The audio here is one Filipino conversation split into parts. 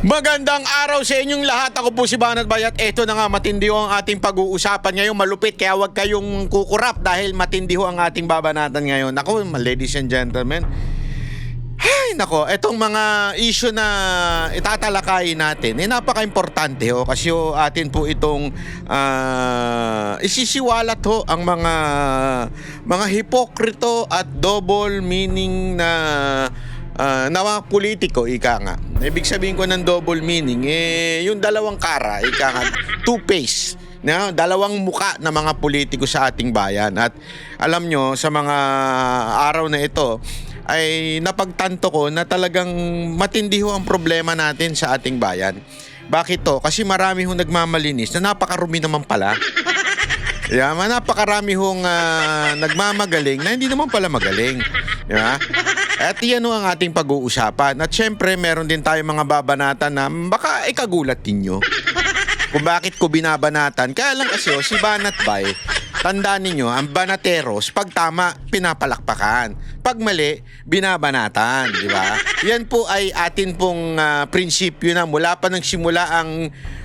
Magandang araw sa inyong lahat. Ako po si Banat Bayat. Ito na nga, matindi ho ang ating pag-uusapan ngayon. Malupit, kaya huwag kayong kukurap dahil matindi ho ang ating babanatan ngayon. Ako, ladies and gentlemen, ay nako, etong mga issue na itatalakay natin, napaka-importante ho kasi ho atin po itong isisiwalat ho ang mga hipokrito at double meaning na mga politiko, ika nga. Ibig sabihin ko ng double meaning, yung dalawang kara, ika nga, two-face, dalawang muka na mga politiko sa ating bayan. At alam nyo, sa mga araw na ito, ay napagtanto ko na talagang matindi ho ang problema natin sa ating bayan. Bakit to? Kasi marami hong nagmamalinis na napakarumi naman pala. Yeah, napakarami hong nagmamagaling na hindi naman pala magaling. Yeah? At yan ang ating pag-uusapan. At syempre, meron din tayong mga babanatan na baka ikagulat ninyo kung bakit ko binabanatan. Kaya lang kasi si Banat Bay, tandaan ninyo, ang banateros, pag tama, pinapalakpakan. Pag mali, binabanatan. Di ba? Yan po ay atin pong prinsipyo na mula pa nang simula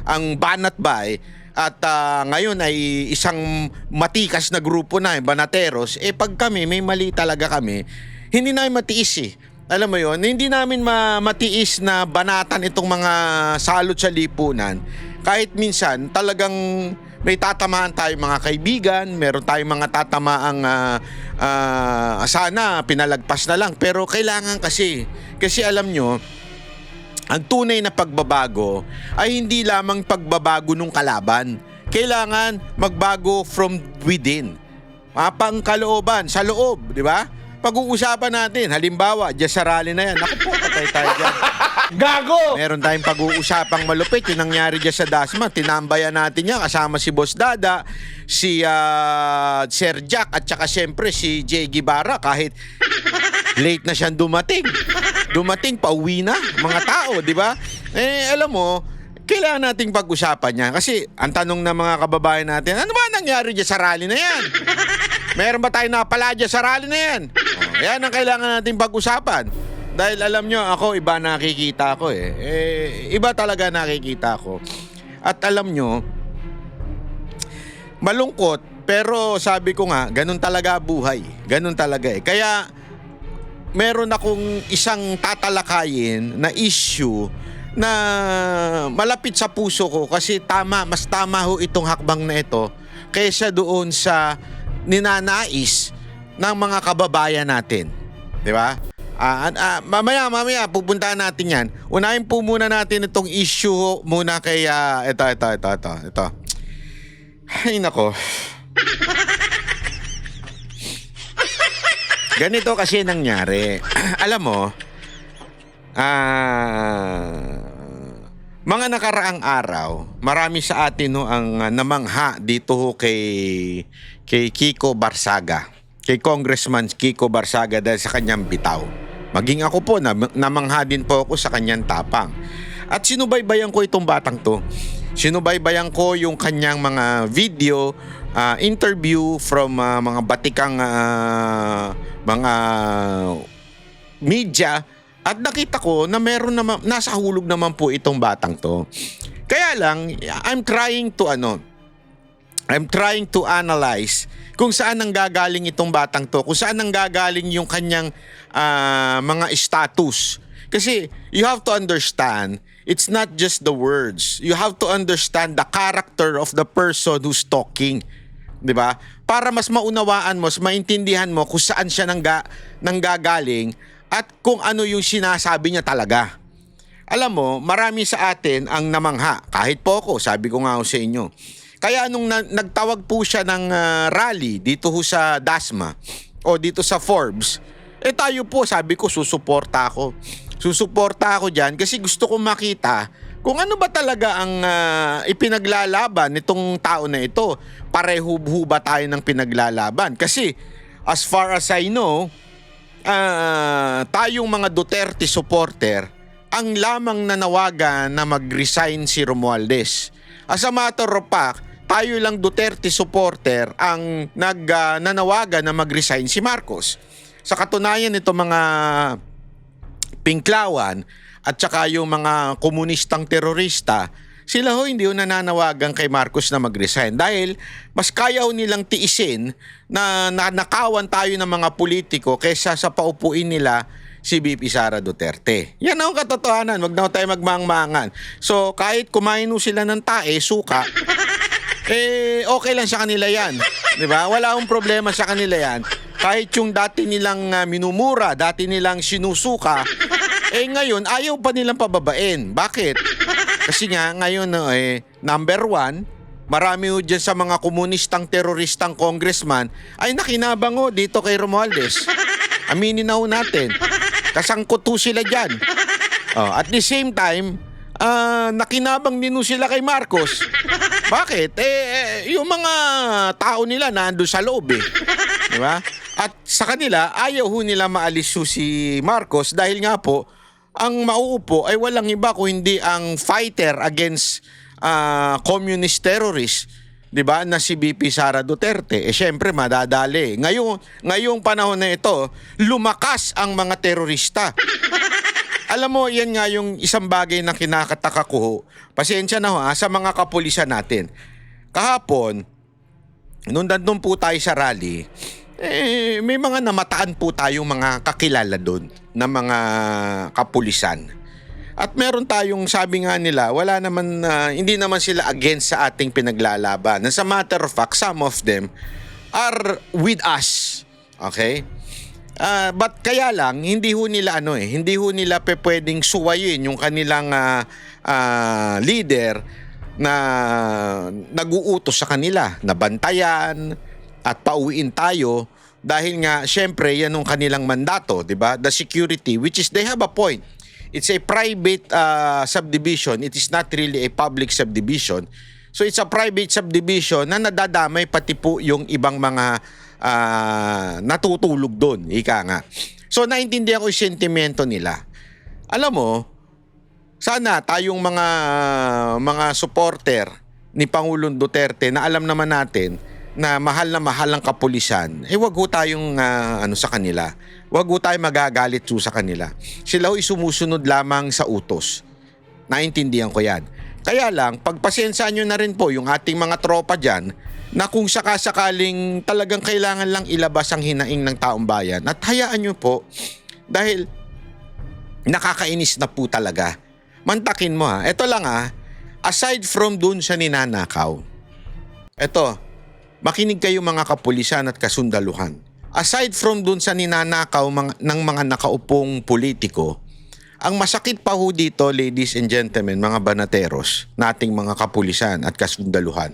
ang Banat Bay. At ngayon ay isang matikas na grupo na, banateros. Pag kami, may mali talaga kami, hindi namin matiis Alam mo yon, hindi namin matiis na banatan itong mga salot sa lipunan. Kahit minsan, talagang may tatamaan tayong mga kaibigan, meron tayong mga tatamaang sana pinalagpas na lang. Pero kailangan kasi alam nyo, ang tunay na pagbabago ay hindi lamang pagbabago ng kalaban. Kailangan magbago from within. Mapang kalooban, sa loob, di ba? Pag-uusapan natin, halimbawa, dyan sa rally na yan, naku po, patay tayo dyan. Gago! Meron tayong pag-uusapang malupit, yung nangyari dyan sa Dasma, tinambayan natin yan, kasama si Boss Dada, si Sir Jack, at saka siyempre si Jay Guevara, kahit late na siyang dumating, pauwi na, mga tao, di ba? Alam mo, kailangan nating pag-usapan yan. Kasi, ang tanong ng mga kababayan natin, ano ba nangyari dyan sa rally na yan? Meron ba tayo napala dyan sa rally na yan? Yan ang kailangan nating pag-usapan. Dahil alam nyo, ako, iba nakikita ko iba talaga nakikita ko. At alam nyo, malungkot, pero sabi ko nga, ganun talaga buhay. Ganun talaga Kaya, meron akong isang tatalakayin na issue na malapit sa puso ko kasi mas tama ho itong hakbang na ito kaysa doon sa ninanais ng mga kababayan natin. Di ba? Mamaya pupuntahan natin yan. Unahin po muna natin itong issue muna kay ito. Ay nako. Ganito kasi nangyari. Alam mo, mga nakaraang araw, marami sa atin ang namangha dito kay Kiko Barsaga. Kay Congressman Kiko Barsaga dahil sa kanyang bitaw. Maging ako po, namangha din po ako sa kanyang tapang. At sinubaybayan ko itong batang to. Sinubaybayan ko yung kanyang mga video, interview from mga batikang mga media. At nakita ko na nasa hulog naman po itong batang to. Kaya lang, I'm trying to analyze kung saan nanggagaling itong batang to, kung saan nanggagaling yung kanyang mga status. Kasi you have to understand, it's not just the words. You have to understand the character of the person who's talking. 'Di ba? Para mas maunawaan mo, mas maintindihan mo kung saan siya nanggagaling at kung ano yung sinasabi niya talaga. Alam mo, marami sa atin ang namangha. Kahit po ako, sabi ko nga sa inyo. Kaya nung nagtawag po siya ng rally dito sa Dasma o dito sa Forbes, tayo po, sabi ko, susuporta ako. Susuporta ako dyan kasi gusto kong makita kung ano ba talaga ang ipinaglalaban nitong tao na ito. Pareho ba tayo ng pinaglalaban? Kasi as far as I know, tayong mga Duterte supporter ang lamang nanawagan na mag-resign si Romualdez. As a matter of fact, tayo lang Duterte supporter ang nanawagan na mag-resign si Marcos. Sa katunayan, ito mga Pinklawan at saka yung mga komunistang terorista, sila ho hindi ho nananawagan kay Marcos na mag-resign dahil mas kaya ho nilang tiisin na nakawan tayo ng mga politiko kaysa sa paupuin nila si VP Sara Duterte. Yan ang katotohanan, wag na ho tayo magmangmangan. So kahit kumain ho sila ng tae, suka, okay lang sa kanila yan. 'Di ba? Wala akong problema sa kanila yan. Kahit yung dati nilang minumura, dati nilang sinusuka, ngayon ayaw pa nilang pababain. Bakit? Kasi nga ngayon number one, marami ho dyan sa mga komunistang teroristang congressman ay nakinabang ho dito kay Romualdez. Aminin na ho natin. Kasangkot ho sila dyan. At the same time, nakinabang din ho sila kay Marcos. Bakit? Yung mga tao nila nandun sa loob Di ba? At sa kanila, ayaw ho nila maalis ho si Marcos dahil nga po, ang mauupo ay walang iba kung hindi ang fighter against communist terrorists, 'di ba, na si VP Sara Duterte. Syempre madadali. Ngayong panahon na ito, lumakas ang mga terorista. Alam mo, yan nga yung isang bagay na kinakataka ko ho. Pasensya na ho sa mga kapulisan natin. Kahapon, nung nandun po tayo sa rally, may mga namataan po tayong mga kakilala doon na mga kapulisan. At meron tayong sabi nga nila, wala naman, hindi naman sila against sa ating pinaglalaban. As a matter of fact, some of them are with us. Okay? But kaya lang, hindi ho nila hindi ho nila pwedeng suwayin yung kanilang leader na nag-uutos sa kanila, na bantayan at pauwiin tayo dahil nga syempre yan ang kanilang mandato, 'di ba? The security, which is they have a point. It's a private subdivision. It is not really a public subdivision. So it's a private subdivision na nadadamay pati po yung ibang mga natutulog doon, ika nga. So naintindihan ko yung sentimento nila. Alam mo, sana tayong mga supporter ni Pangulong Duterte na alam naman natin na mahal ang kapulisan, wag ho tayong sa kanila. Wag ho tayong magagalit sa kanila. Sila ho sumusunod lamang sa utos. Naintindihan ko yan. Kaya lang, pagpasensyahan nyo na rin po yung ating mga tropa dyan na kung sakasakaling talagang kailangan lang ilabas ang hinaing ng taong bayan. At hayaan nyo po, dahil nakakainis na po talaga. Mantakin mo Ito lang aside from dun sa ninanakaw. Ito, makinig kayo mga kapulisan at kasundaluhan. Aside from dun sa ninanakaw ng mga nakaupong politiko, ang masakit pa ho dito, ladies and gentlemen, mga banateros, nating mga kapulisan at kasundaluhan,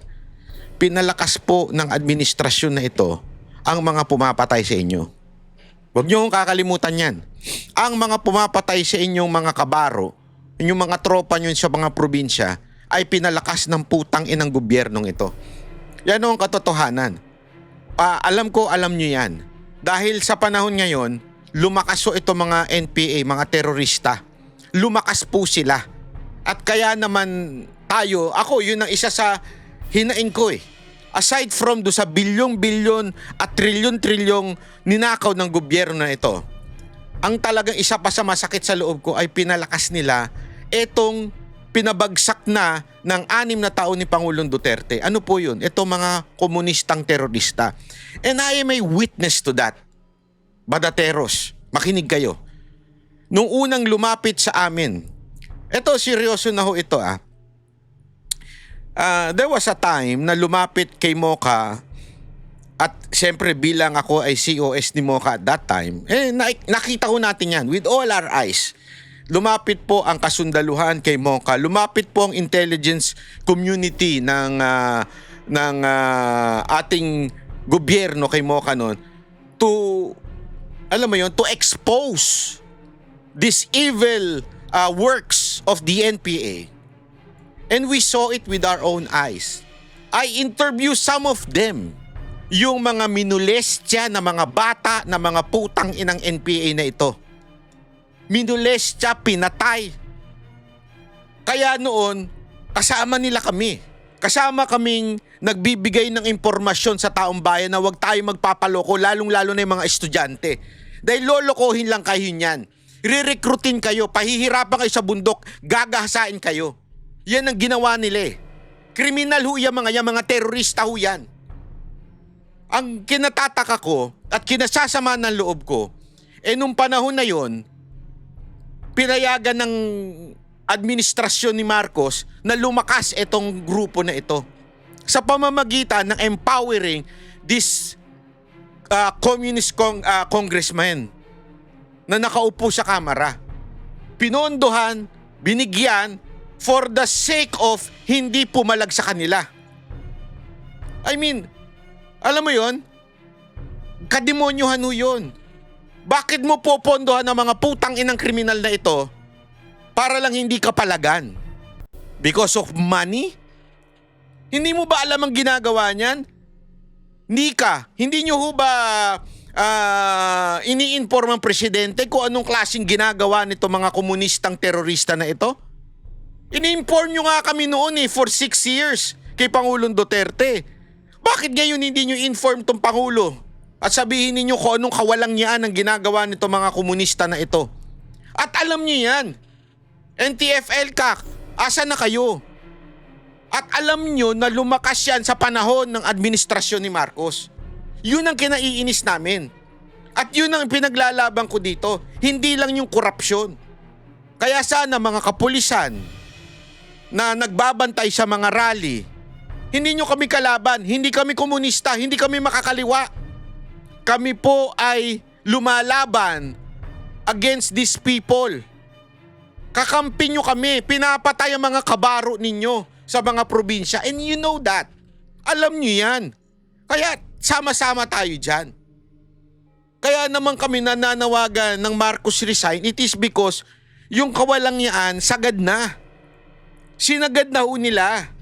pinalakas po ng administrasyon na ito ang mga pumapatay sa inyo. Huwag niyo kong kakalimutan yan. Ang mga pumapatay sa inyong mga kabaro, inyong mga tropa nyo sa mga probinsya, ay pinalakas ng putang inang gobyernong ito. Yan ang katotohanan. Alam ko, alam nyo yan. Dahil sa panahon ngayon, lumakas po ito mga NPA, mga terorista. Lumakas po sila. At kaya naman tayo, ako yun ang isa sa hinaing ko Aside from do sa bilyon-bilyon at trilyon-trilyong ninakaw ng gobyerno na ito, ang talagang isa pa sa masakit sa loob ko ay pinalakas nila etong pinabagsak na ng 6 na taon ni Pangulong Duterte. Ano po yun? Ito mga komunistang terorista. And I am a witness to that. Badateros, makinig kayo. Nung unang lumapit sa amin, eto seryoso na ho ito there was a time na lumapit kay Mocha at siyempre bilang ako ay COS ni Mocha at that time, nakita ko natin yan with all our eyes. Lumapit po ang kasundaluhan kay Mocha, lumapit po ang intelligence community ng ating gobyerno kay Mocha noon to, alam mo yun, to expose this evil works of the NPA. And we saw it with our own eyes. I interviewed some of them. Yung mga minulestya na mga bata na mga putang inang NPA na ito. Minulestya, pinatay. Kaya noon, kasama nila kami. Kasama kaming nagbibigay ng impormasyon sa taong bayan na huwag tayo magpapaloko, lalong-lalo na yung mga estudyante. Dahil lolokohin lang kayo niyan. Re-recruitin kayo, pahihirapan kayo sa bundok, gagahasain kayo. Yan ang ginawa nila eh. Kriminal ho yan, mga terorista ho yan. Ang kinatataka ko at kinasasama ng loob ko, nung panahon na yon, pinayagan ng administrasyon ni Marcos na lumakas itong grupo na ito sa pamamagitan ng empowering this communist congressman na nakaupo sa kamara. Pinondohan, binigyan for the sake of hindi pumalag sa kanila. I mean, alam mo yon? Kademonyohan ho yun. Bakit mo popondohan ng mga putang inang kriminal na ito para lang hindi ka palagan? Because of money? Hindi mo ba alam ang ginagawa niyan? Nika, hindi nyo ho ba ini-inform ang presidente kung anong klaseng ginagawa nito mga komunistang terorista na ito? Ini-inform nyo nga kami noon for 6 years kay Pangulong Duterte. Bakit ngayon hindi nyo inform tong Pangulo? At sabihin ninyo kung anong kawalangyaan ang ginagawa nito mga komunista na ito. At alam niyo yan. NTF-ELCAC, asa na kayo? At alam niyo na lumakas yan sa panahon ng administrasyon ni Marcos. Yun ang kinaiinis namin. At yun ang pinaglalaban ko dito. Hindi lang yung korupsyon. Kaya sana mga kapulisan na nagbabantay sa mga rally, hindi nyo kami kalaban, hindi kami komunista, hindi kami makakaliwa. Kami po ay lumalaban against these people. Kakampi nyo kami, pinapatay ang mga kabaro ninyo sa mga probinsya. And you know that. Alam nyo yan. Kaya sama-sama tayo dyan. Kaya naman kami nananawagan ng Marcos resign, it is because yung kawalangyaan sagad na. Sinagad na ho nila.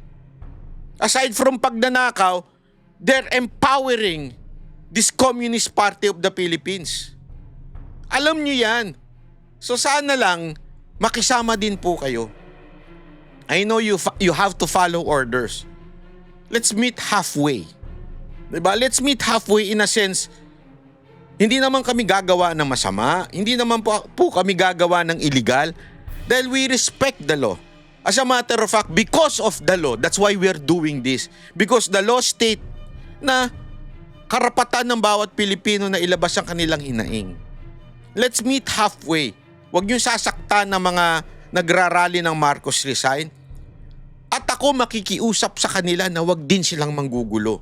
Aside from pagnanakaw, they're empowering this Communist Party of the Philippines. Alam nyo yan. So sana lang makisama din po kayo. I know you have to follow orders. Let's meet halfway. Diba? Let's meet halfway in a sense. Hindi naman kami gagawa ng masama. Hindi naman po kami gagawa ng illegal. Dahil we respect the law. As a matter of fact, because of the law, that's why we're doing this. Because the law state na karapatan ng bawat Pilipino na ilabas ang kanilang hinaing. Let's meet halfway. Huwag niyo sasaktan ng mga nagrarally ng Marcos resign. At ako makikiusap sa kanila na huwag din silang manggugulo.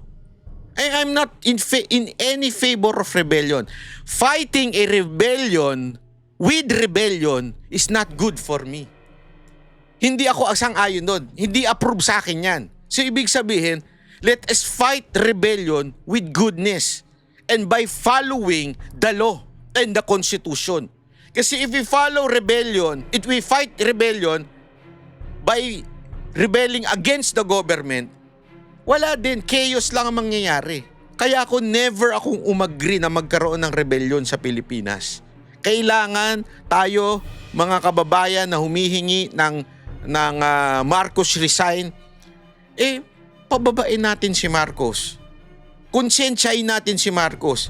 I'm not in any favor of rebellion. Fighting a rebellion with rebellion is not good for me. Hindi ako sang-ayon doon. Hindi approve sa akin yan. So ibig sabihin, let us fight rebellion with goodness and by following the law and the Constitution. Kasi if we follow rebellion, if we fight rebellion by rebelling against the government, wala din, chaos lang ang mangyayari. Kaya ako never akong umagri na magkaroon ng rebellion sa Pilipinas. Kailangan tayo, mga kababayan na humihingi ng Marcos resign, pababain natin si Marcos. Konsensyahin natin si Marcos.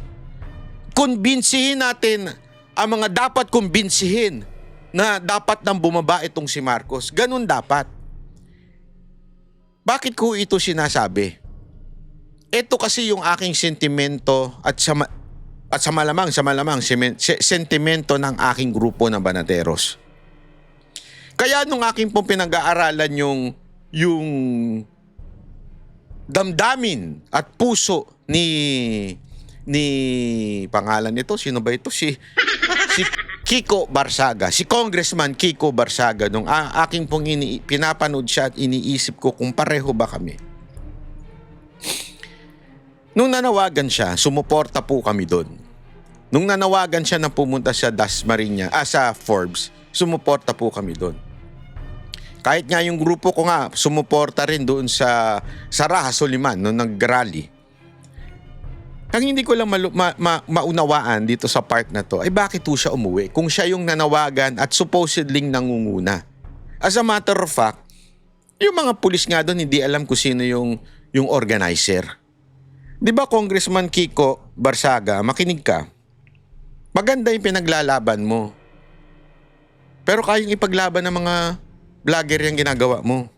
Kumbinsihin natin ang mga dapat kumbinsihin na dapat nang bumaba itong si Marcos. Ganun dapat. Bakit ko ito sinasabi? Ito kasi yung aking sentimento at sa malamang sentimento ng aking grupo ng Banateros. Kaya nung aking pong pinag-aaralan yung damdamin at puso ni pangalan nito, sino ba ito? Si Kiko Barsaga, si Congressman Kiko Barsaga, nung aking pong pinapanood siya at iniisip ko kung pareho ba kami. Nung nanawagan siya, sumuporta po kami doon. Nung nanawagan siya na pumunta sa Dasmariñas, sa Forbes, sumuporta po kami doon. Kahit nga yung grupo ko nga, sumuporta rin doon sa Raha Soliman nung nag-rally. Ang hindi ko lang maunawaan dito sa part na to ay bakit po siya umuwi kung siya yung nanawagan at supposedly nangunguna. As a matter of fact, yung mga pulis nga doon hindi alam kung sino yung organizer. Di ba Congressman Kiko Barsaga, makinig ka. Maganda yung pinaglalaban mo. Pero kayang ipaglaban ng mga vlogger yung ginagawa mo.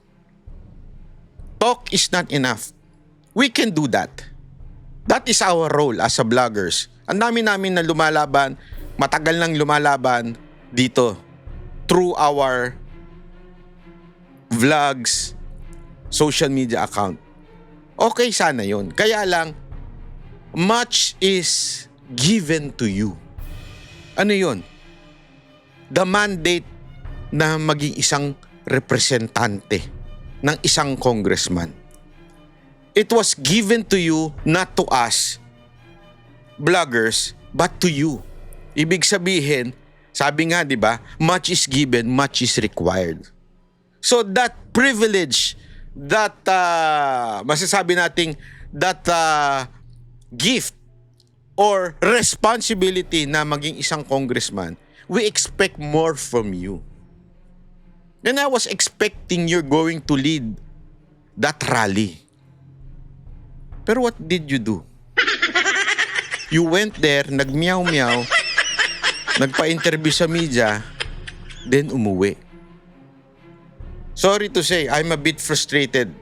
Talk is not enough. We can do that. That is our role as a vloggers. Ang dami namin na lumalaban, matagal nang lumalaban dito through our vlogs, social media account. Okay sana yun. Kaya lang, much is given to you. Ano yun? The mandate na maging isang representante ng isang congressman. It was given to you, not to us, vloggers, but to you. Ibig sabihin, sabi nga, di ba, much is given, much is required. So that privilege, that masasabi nating that gift or responsibility na maging isang congressman, we expect more from you. And I was expecting you're going to lead that rally. Pero what did you do? You went there, nagmeow-meow, nagpa-interview sa media, then umuwi. Sorry to say, I'm a bit frustrated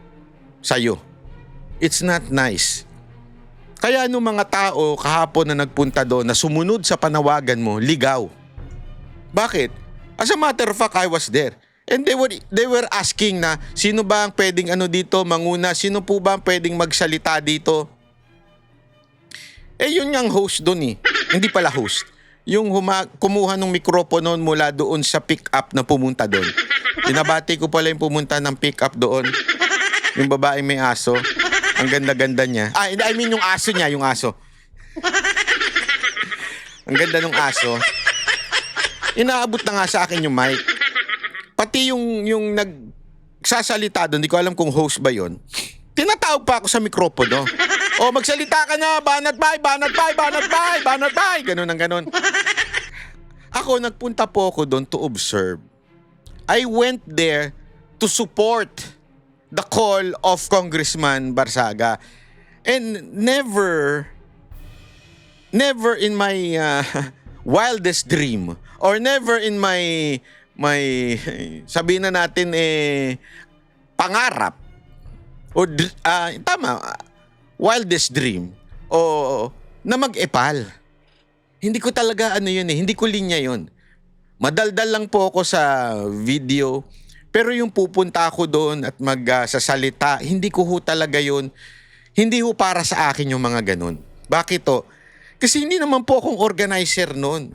sa'yo. It's not nice. Kaya nung mga tao kahapon na nagpunta doon, na sumunod sa panawagan mo, ligaw. Bakit? As a matter of fact, I was there. And they were asking na, sino ba ang pwedeng dito, manguna? Sino po ba ang pwedeng magsalita dito? Yun yung host doon eh. Hindi pala host. Yung kumuha ng mikropono mula doon sa pick-up na pumunta doon. Pinabati ko pala yung pumunta ng pick-up doon. Yung babae may aso. Ang ganda-ganda niya. I mean yung aso niya, yung aso. Ang ganda ng aso. Inaabot na nga sa akin yung mic. Pati yung nagsasalita doon, hindi ko alam kung host ba yon. Tinatawag pa ako sa mikropono. O magsalita ka na, banat bay, banat bay, banat bay, banat bay. Ganun ang ganun. Ako, nagpunta po ako doon to observe. I went there to support the call of Congressman Barsaga. And never in my wildest dream or never in my sabihin na natin pangarap o wildest dream o na mag-epal. Hindi ko talaga hindi ko linya yun. Madaldal lang po ako sa video, pero yung pupunta ako doon at magsasalita, hindi ko talaga yun. Hindi para sa akin yung mga ganun. Bakit to? Kasi hindi naman po akong organizer noon.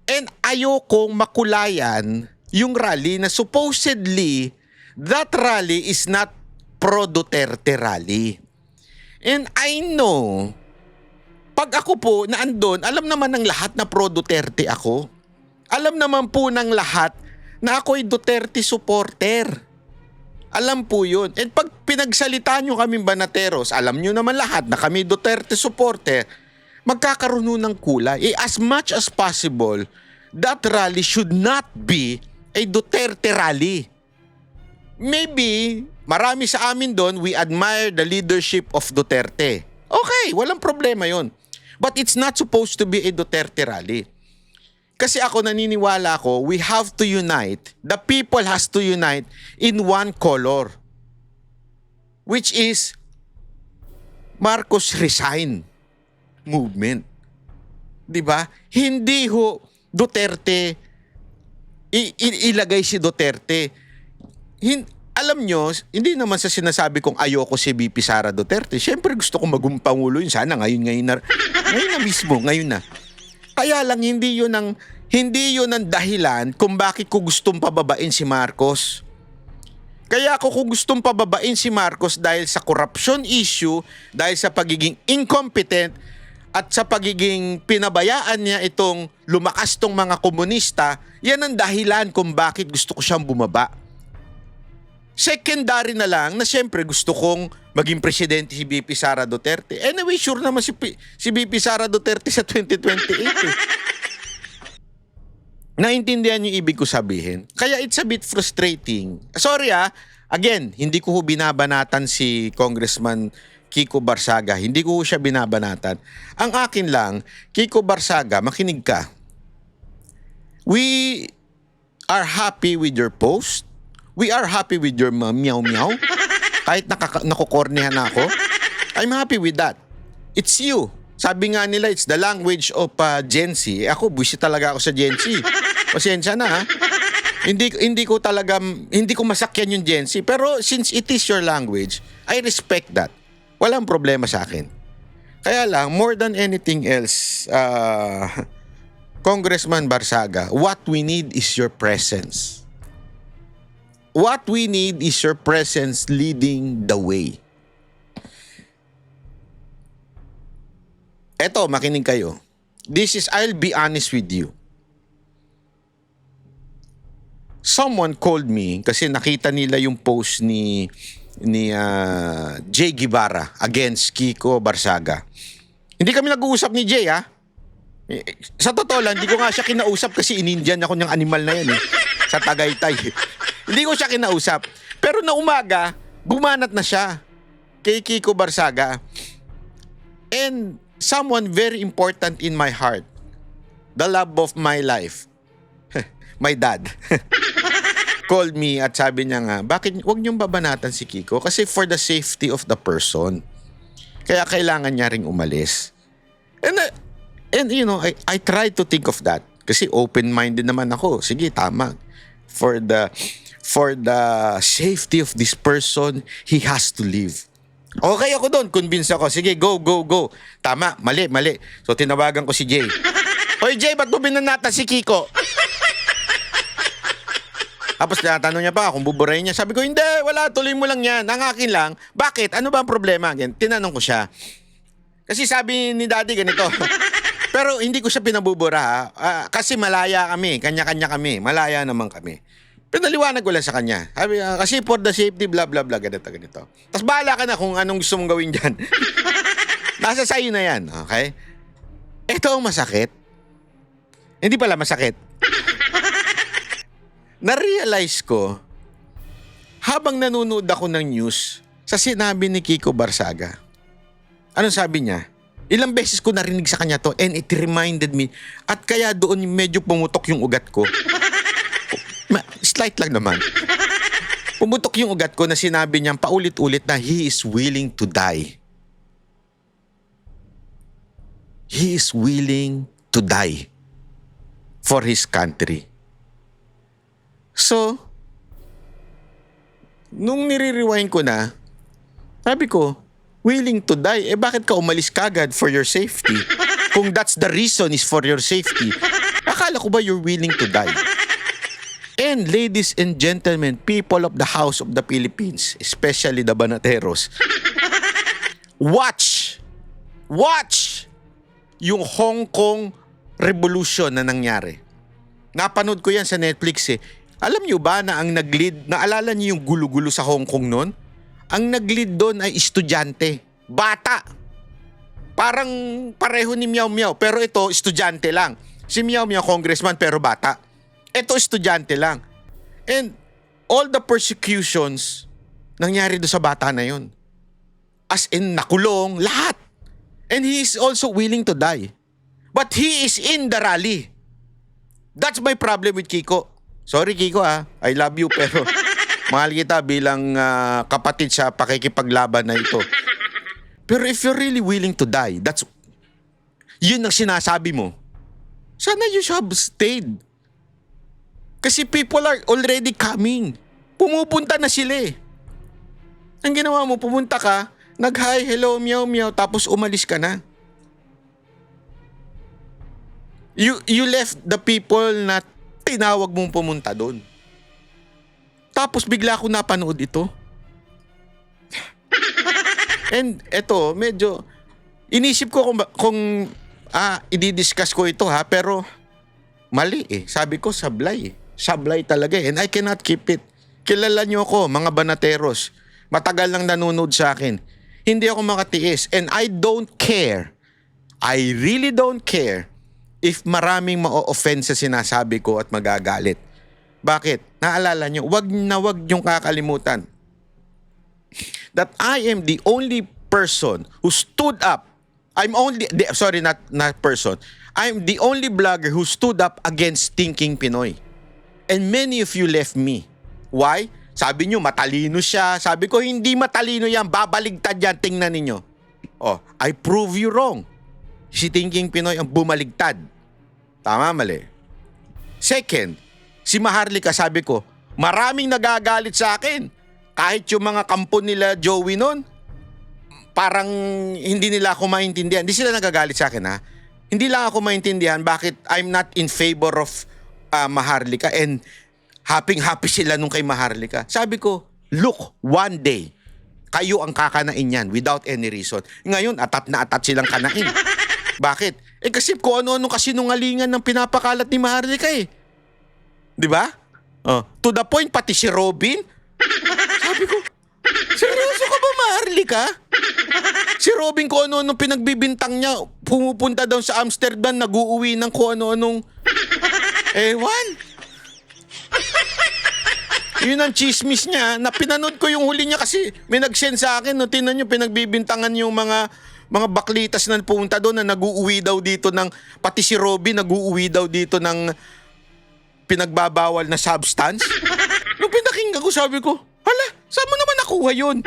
And ayokong makulayan yung rally na supposedly that rally is not pro-Duterte rally. And I know, pag ako po na andun, alam naman ng lahat na pro-Duterte ako. Alam naman po ng lahat na ako'y Duterte supporter. Alam po yun. And pag pinagsalita nyo kaming banateros, alam nyo naman lahat na kami Duterte supporter, magkakaroon ng kulay. As much as possible, that rally should not be a Duterte rally. Maybe, marami sa amin doon, we admire the leadership of Duterte. Okay, walang problema yon. But it's not supposed to be a Duterte rally. Kasi ako naniniwala ko, we have to unite, the people has to unite in one color. Which is Marcos resign movement. 'Di ba? Hindi Duterte ilagay si Duterte. Alam nyo, hindi naman sa sinasabi kong ayoko si VP Sara Duterte. Siyempre gusto kong maging pangulo yun. Sana ngayon na mismo, ngayon na. Kaya lang hindi yun ang dahilan kung bakit ko gustong pababain si Marcos. Kaya ako kung gustong pababain si Marcos dahil sa corruption issue, dahil sa pagiging incompetent, at sa pagiging pinabayaan niya itong lumakas tong mga komunista, yan ang dahilan kung bakit gusto ko siyang bumaba. Secondary na lang na siyempre gusto kong maging presidente si VP Sara Duterte. Anyway, sure naman si VP Sara Duterte sa 2028. Naintindihan yung ibig ko sabihin. Kaya it's a bit frustrating. Sorry again, hindi ko binabanatan si Congressman Kiko Barsaga. Hindi ko siya binabanatan. Ang akin lang, Kiko Barsaga, makinig ka. We are happy with your post. We are happy with your meow meow. Kahit nakukornehan na ako, I'm happy with that. It's you. Sabi nga nila, it's the language of Gen Z. Ako, buwisit talaga ako sa Gen Z. Pasensya na ha. Hindi ko masakyan yung Gen Z. Pero since it is your language, I respect that. Walang problema sa akin. Kaya lang, more than anything else, Congressman Barsaga, what we need is your presence. What we need is your presence leading the way. Eto, makinig kayo. I'll be honest with you. Someone called me kasi nakita nila yung post ni Jay Guevara against Kiko Barsaga. Hindi kami nag-uusap ni Jay ha. Sa totoo lang, hindi ko nga siya kinausap kasi inindihan ako ng animal na yan sa Tagaytay. Hindi ko siya kinausap. Pero na umaga, bumanat na siya kay Kiko Barsaga. And someone very important in my heart, the love of my life, my dad, called me at sabi niya nga, bakit wag niyong babanatan si Kiko? Kasi for the safety of the person. Kaya kailangan niya ring umalis. And you know, I try to think of that. Kasi open-minded naman ako. Sige, tama. For the safety of this person, he has to leave. Okay ako doon, convince ako. Sige, go. Tama, mali. So tinawagan ko si Jay. Hoy Jay, ba't mo binanatan si Kiko? Tapos tinatanong niya pa kung buburahin niya. Sabi ko, hindi, wala, tuloy mo lang yan. Ang akin lang, bakit? Ano ba ang problema? Tinanong ko siya. Kasi sabi ni Daddy ganito. Pero hindi ko siya pinabubura ha. Kasi malaya kami, kanya-kanya kami. Malaya naman kami. Pinaliwanag ko lang sa kanya. Sabi, kasi for the safety, blah, blah, blah, ganito. Tapos bahala ka na kung anong gusto mong gawin dyan. Nasa sayo na yan, okay? Ito ang masakit. Hindi pala masakit. Na-realize ko, habang nanonood ako ng news, sa sinabi ni Kiko Barsaga, anong sabi niya? Ilang beses ko narinig sa kanya to and it reminded me, at kaya doon medyo pumutok yung ugat ko. Slight lang naman. Pumutok yung ugat ko na sinabi niyang paulit-ulit na he is willing to die. He is willing to die for his country. So, nung nire-rewind ko na, sabi ko, willing to die, bakit ka umalis kagad for your safety? Kung that's the reason is for your safety, akala ko ba you're willing to die? And ladies and gentlemen, people of the House of the Philippines, especially the Banateros, watch yung Hong Kong Revolution na nangyari. Napanood ko yan sa Netflix eh. Alam niyo ba na ang nag-lead, naalala niyo yung gulo-gulo sa Hong Kong noon? Ang nag-lead doon ay estudyante, bata. Parang pareho ni Meow Meow, pero ito estudyante lang. Si Meow Meow congressman pero bata. Ito estudyante lang. And all the persecutions nangyari doon sa bata na yun. As in nakulong, lahat. And he is also willing to die. But he is in the rally. That's my problem with Kiko. Sorry Kiko I love you pero mahal kita bilang kapatid sa pakikipaglaban na ito. Pero if you're really willing to die, yun ang sinasabi mo. Sana you should have stayed. Kasi people are already coming. Pumupunta na sila eh. Ang ginawa mo, pumunta ka, nag-hi, hello, meow, meow, tapos umalis ka na. You left the people na tinawag mong pumunta doon. Tapos bigla ko napanood ito. And eto, medyo inisip ko kung i-discuss ko ito pero mali eh. Sabi ko sablay eh. Sablay talaga eh. And I cannot keep it. Kilala niyo ako, mga Banateros. Matagal nang nanonood sa akin. Hindi ako makatiis. And I don't care. I really don't care if maraming ma-offend sa sinasabi ko at magagalit. Bakit? Naalala niyo, wag niyong kakalimutan that I am the only person who stood up. I'm the only vlogger who stood up against Thinking Pinoy. And many of you left me. Why? Sabi nyo, matalino siya. Sabi ko, hindi matalino yan. Babaligtad yan. Tingnan ninyo. Oh, I prove you wrong. Si Thinking Pinoy ang bumaligtad. Tama, mali. Second, si Maharlika, sabi ko, maraming nagagalit sa akin. Kahit yung mga kampo nila Joey nun, parang hindi nila ako maintindihan. Hindi sila nagagalit sa akin, ha? Hindi lang ako maintindihan bakit I'm not in favor of Maharlika and happy sila nung kay Maharlika. Sabi ko, look, one day, kayo ang kakanain yan without any reason. Ngayon, atat na atat silang kanain. Bakit? Kasi kung ano-ano kasinungalingan ng pinapakalat ni Maharlika eh. Di ba? To the point, pati si Robin. Sabi ko, seryoso ka ba, Maharlika? Si Robin kung ano-ano pinagbibintang niya, pumupunta daw sa Amsterdam, nag-uuwi ng kung ano-anong ewan. Yun ang chismis niya, na pinanood ko yung huli niya kasi may nag-send sa akin, no, tinan niyo, pinagbibintangan yung mga baklitas na pumunta doon na nag-uuwi daw dito ng, pati si Robin nag-uuwi daw dito ng pinagbabawal na substance. Nung pinakinggan ko, sabi ko, hala, saan mo naman nakuha yun?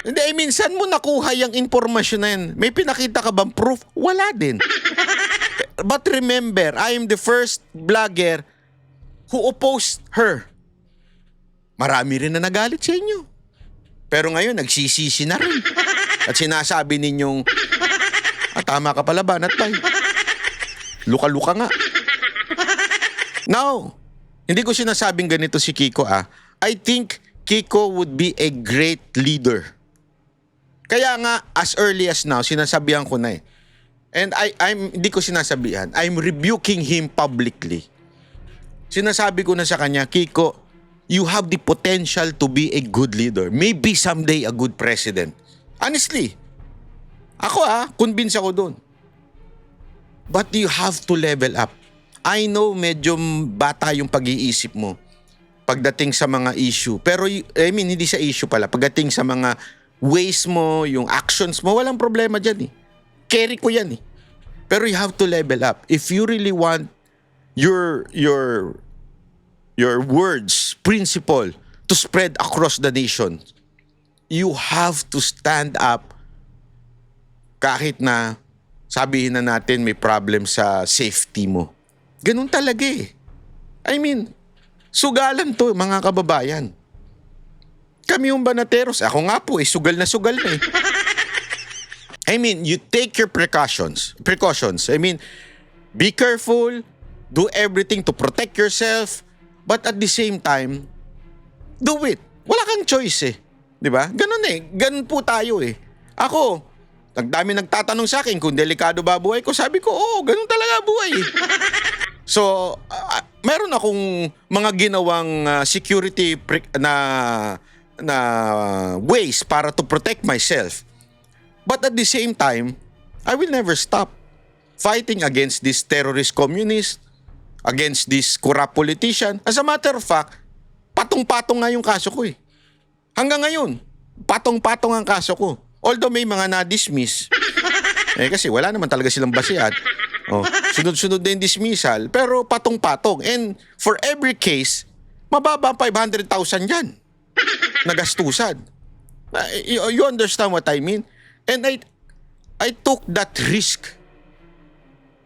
Hindi, minsan mo nakuha yung informasyon na yan. May pinakita ka bang proof? Wala din. But remember, I am the first vlogger who opposed her. Marami rin na nagalit sa inyo. Pero ngayon, nagsisisi na rin. At sinasabi ninyong, tama ka pala, Banat Bay. Luka-luka nga. Now, hindi ko sinasabing ganito si Kiko, I think Kiko would be a great leader. Kaya nga, as early as now, sinasabihan ko na eh. And hindi ko sinasabihan. I'm rebuking him publicly. Sinasabi ko na sa kanya, Kiko, you have the potential to be a good leader. Maybe someday a good president. Honestly, ako convinced ako doon. But you have to level up. I know medyo bata yung pag-iisip mo pagdating sa mga issue. Pero hindi sa issue pala. Pagdating sa mga ways mo, yung actions mo, walang problema dyan eh. Carry ko yan eh. Pero you have to level up. If you really want your words, principle to spread across the nation, you have to stand up kahit na sabihin na natin may problem sa safety mo. Ganun talaga eh. Sugalan to mga kababayan. Kami yung banateros. Ako nga po sugal na eh. You take your precautions. Be careful, do everything to protect yourself, but at the same time, do it. Wala kang choice eh. 'Di ba? Ganun eh. Ganun po tayo eh. Ako, nagdami nagtatanong sa akin kung delikado ba buhay ko. Sabi ko, ganun talaga buhay eh. So, meron akong mga ginawang security na ways para to protect myself. But at the same time, I will never stop fighting against this terrorist communist, against this corrupt politician. As a matter of fact, patong-patong nga yung kaso ko eh. Hanggang ngayon, patong-patong ang kaso ko. Although may mga na-dismiss. Kasi wala naman talaga silang basihan. Sunod-sunod din dismissal, pero patong-patong. And for every case, mababa 500,000 yan. Nagastusan. You understand what I mean? And I took that risk.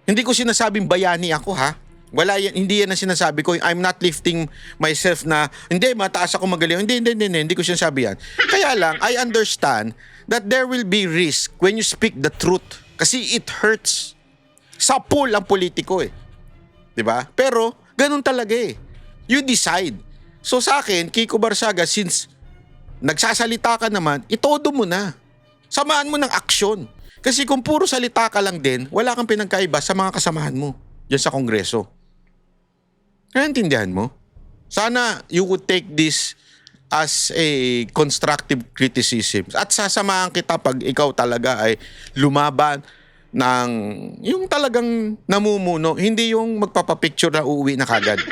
Hindi ko sinasabing bayani ako Wala yan, hindi yan ang sinasabi ko. I'm not lifting myself na, hindi, mataas ako magaling. Hindi ko sinasabi yan. Kaya lang, I understand that there will be risk when you speak the truth. Kasi it hurts. Sa pool ang politiko eh. Diba? Pero, ganun talaga eh. You decide. So sa akin, Kiko Barsaga, since nagsasalita ka naman, itodo mo na. Samahan mo ng aksyon. Kasi kung puro salita ka lang din, wala kang pinagkaiba sa mga kasamahan mo diyan sa Kongreso. Naintindihan mo? Sana you would take this as a constructive criticism. At sasamahan kita pag ikaw talaga ay lumaban ng yung talagang namumuno, hindi yung magpapapicture na uuwi na kagad.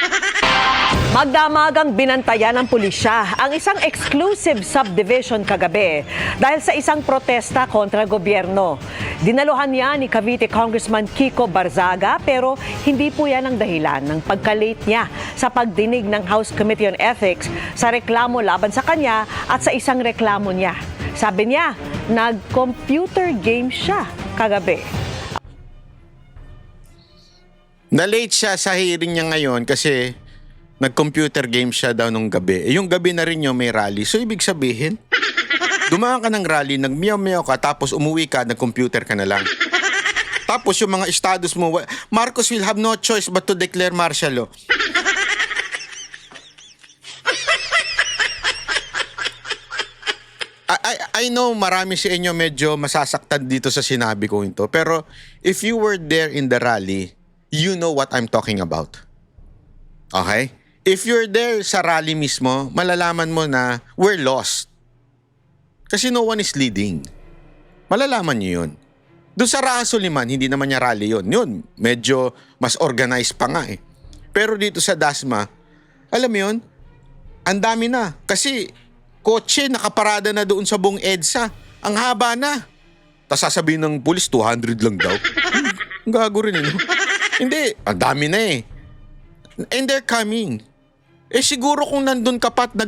Magdamagang binantayan ng pulisya ang isang exclusive subdivision kagabi dahil sa isang protesta kontra gobyerno. Dinaluhan niya ni Cavite Congressman Kiko Barzaga pero hindi po yan ang dahilan ng pagka-late niya sa pagdinig ng House Committee on Ethics sa reklamo laban sa kanya at sa isang reklamo niya. Sabi niya, nag-computer game siya kagabi. Na-late siya sa hearing niya ngayon kasi nag-computer game siya daw nung gabi. Yung gabi na rin yung may rally. So, ibig sabihin, dumaan ka ng rally, nag-meow-meow ka, tapos umuwi ka, nag-computer ka na lang. Tapos yung mga estados mo, Marcos will have no choice but to declare martial law. I know marami sa inyo medyo masasaktan dito sa sinabi ko ito. Pero if you were there in the rally, you know what I'm talking about. Okay? If you're there sa rally mismo, malalaman mo na we're lost. Kasi no one is leading. Malalaman nyo yun. Doon sa Raha Soliman, hindi naman niya rally yun. Yun, medyo mas organized pa nga eh. Pero dito sa Dasma, alam mo yun, ang dami na. Kasi kotse nakaparada na doon sa buong EDSA. Ang haba na. Tapos sasabihin ng pulis, 200 lang daw. Ang gago rin eh. No? Hindi, ang dami na eh. And they're coming. Eh siguro kung nandun ka pa at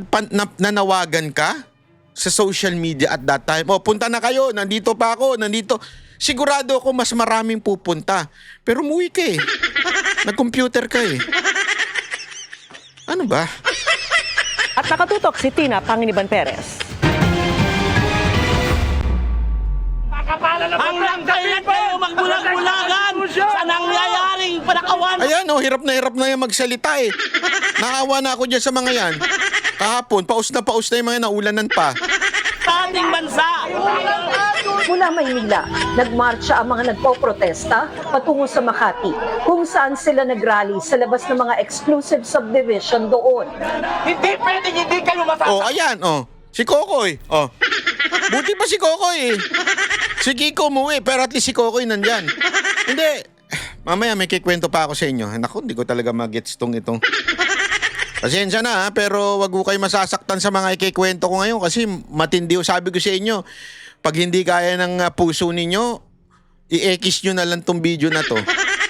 nanawagan ka sa social media at that time, oh punta na kayo, nandito pa ako, nandito. Sigurado ako mas maraming pupunta. Pero umuwi ka eh. Nag-computer ka eh. Ano ba? At nakatutok si Tina Panginiban Perez. Ang langkailan kayo magbulag-bulagan sa nangyayaring panakawan. Ayan oh, hirap na yan magsalita eh. Naawa na ako dyan sa mga yan. Kahapon, paus na yung mga naulanan pa. Sa ating bansa. Mula Maynila, nagmarcha ang mga nagpoprotesta patungo sa Makati, kung saan sila nagrally sa labas ng mga exclusive subdivision doon. Hindi pwedeng hindi kayo masasaktan. Oh, ayan oh. Si Kokoy. Oh. Buti pa si Kokoy eh. Si Kiko umuwi, pero at least si Kokoy nandyan. Hindi. Mamaya may kikwento pa ako sa inyo. Naku, hindi ko talaga mag-gets itong. Pasensya na ha, pero wag ko kayo masasaktan sa mga ikikwento ko ngayon kasi matindi. Sabi ko sa inyo, pag hindi kaya ng puso ninyo, i-ekis nyo na lang tong video na to.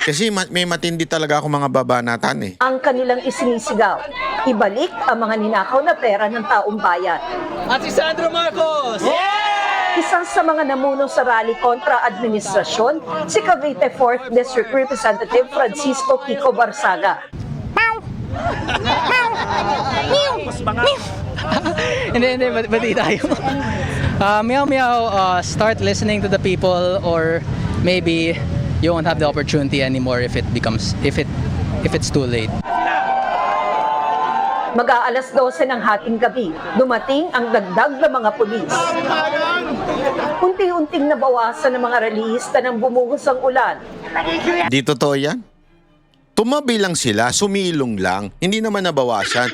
Kasi may matindi talaga ako mga babanatan eh. Ang kanilang isinisigaw, ibalik ang mga ninakaw na pera ng taong bayan. At si Sandro Marcos. Isa sa mga namuno sa rally kontra administrasyon, si Cavite 4th District Representative Francisco Kiko Barzaga. Hindi, bati tayo. Meow, start listening to the people, or maybe you won't have the opportunity anymore if it's too late. Mag-aalas 12 ng hating gabi, dumating ang dagdag na mga pulis. Unti-unting nabawasan ng mga rallyista nang bumuhos ang ulan. Di totoo yan? Tumabi lang sila, sumilong lang, hindi naman nabawasan.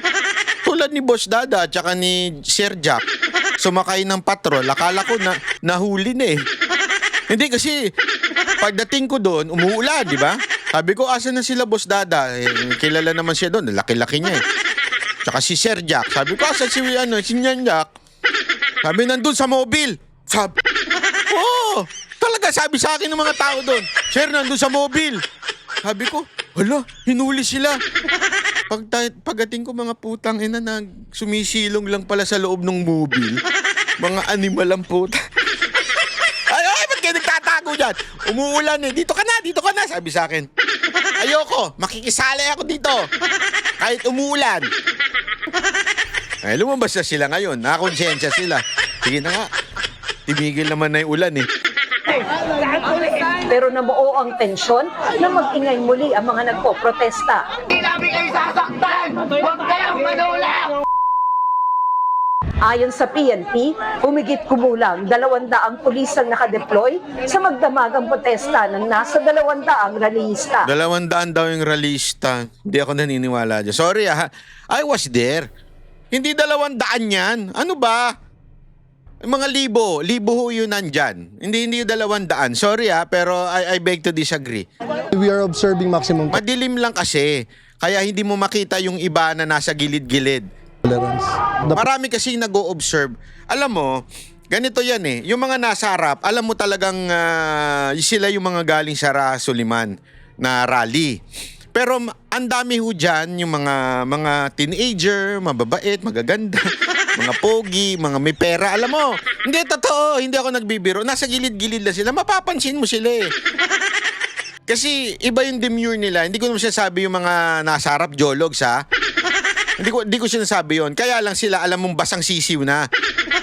Tulad ni Boss Dada at saka ni Sir Jack, sumakay ng patrol, akala ko na nahuli na eh. Hindi kasi, pagdating ko doon, umuulan, di ba? Sabi ko, asa na sila Boss Dada? Eh, kilala naman siya doon, laki-laki niya eh. Tsaka si Sir Jack, sabi ko, asa si Nyan Jack? Sabi, nandun sa mobile. Sabi, oh, talaga sabi sa akin ng mga tao doon, Sir, nandun sa mobile. Sabi ko, hala, hinuli sila. Pagdating ko mga putang ina na sumisilong lang pala sa loob ng mobile. Mga animal ang puta. Ay, ba't kayo nagtatago dyan? Umuulan eh. Dito ka na, sabi sa akin. Ayoko, makikisali ako dito. Kahit umuulan. Ay, lumabas na sila ngayon. Nakakonsensya sila. Sige na nga. Tumigil naman na yung ulan eh. Pero nabuo ang tensyon na mag-ingay muli ang mga nagpoprotesta. Hindi namin kayo sasaktan! Huwag kayong manulang! Ayon sa PNP, humigit kumulang 200 pulis ang nakadeploy sa magdamagang protesta ng nasa 200 rallyista. 200 daw yung rallyista. Hindi ako naniniwala dyan. Sorry I was there. Hindi 200 yan. Ano ba? Mga libo ho yun nandyan. Hindi 200. Sorry pero I beg to disagree. We are observing maximum. Madilim lang kasi. Kaya hindi mo makita yung iba na nasa gilid-gilid. Tolerance. Marami kasi nag-o-observe. Alam mo, ganito yan eh. Yung mga nasa harap, alam mo talagang sila yung mga galing sa Suliman na rally. Pero ang dami ho dyan, yung mga teenager, mababait, magaganda, mga pogi, mga may pera. Alam mo, hindi totoo, hindi ako nagbibiro. Nasa gilid-gilid lang sila, mapapansin mo sila eh. Kasi iba yung demure nila. Hindi ko naman sinasabi yung mga nasa harap, jologs ha. Hindi ko sinasabi yun. Kaya lang sila, alam mong basang sisiw na.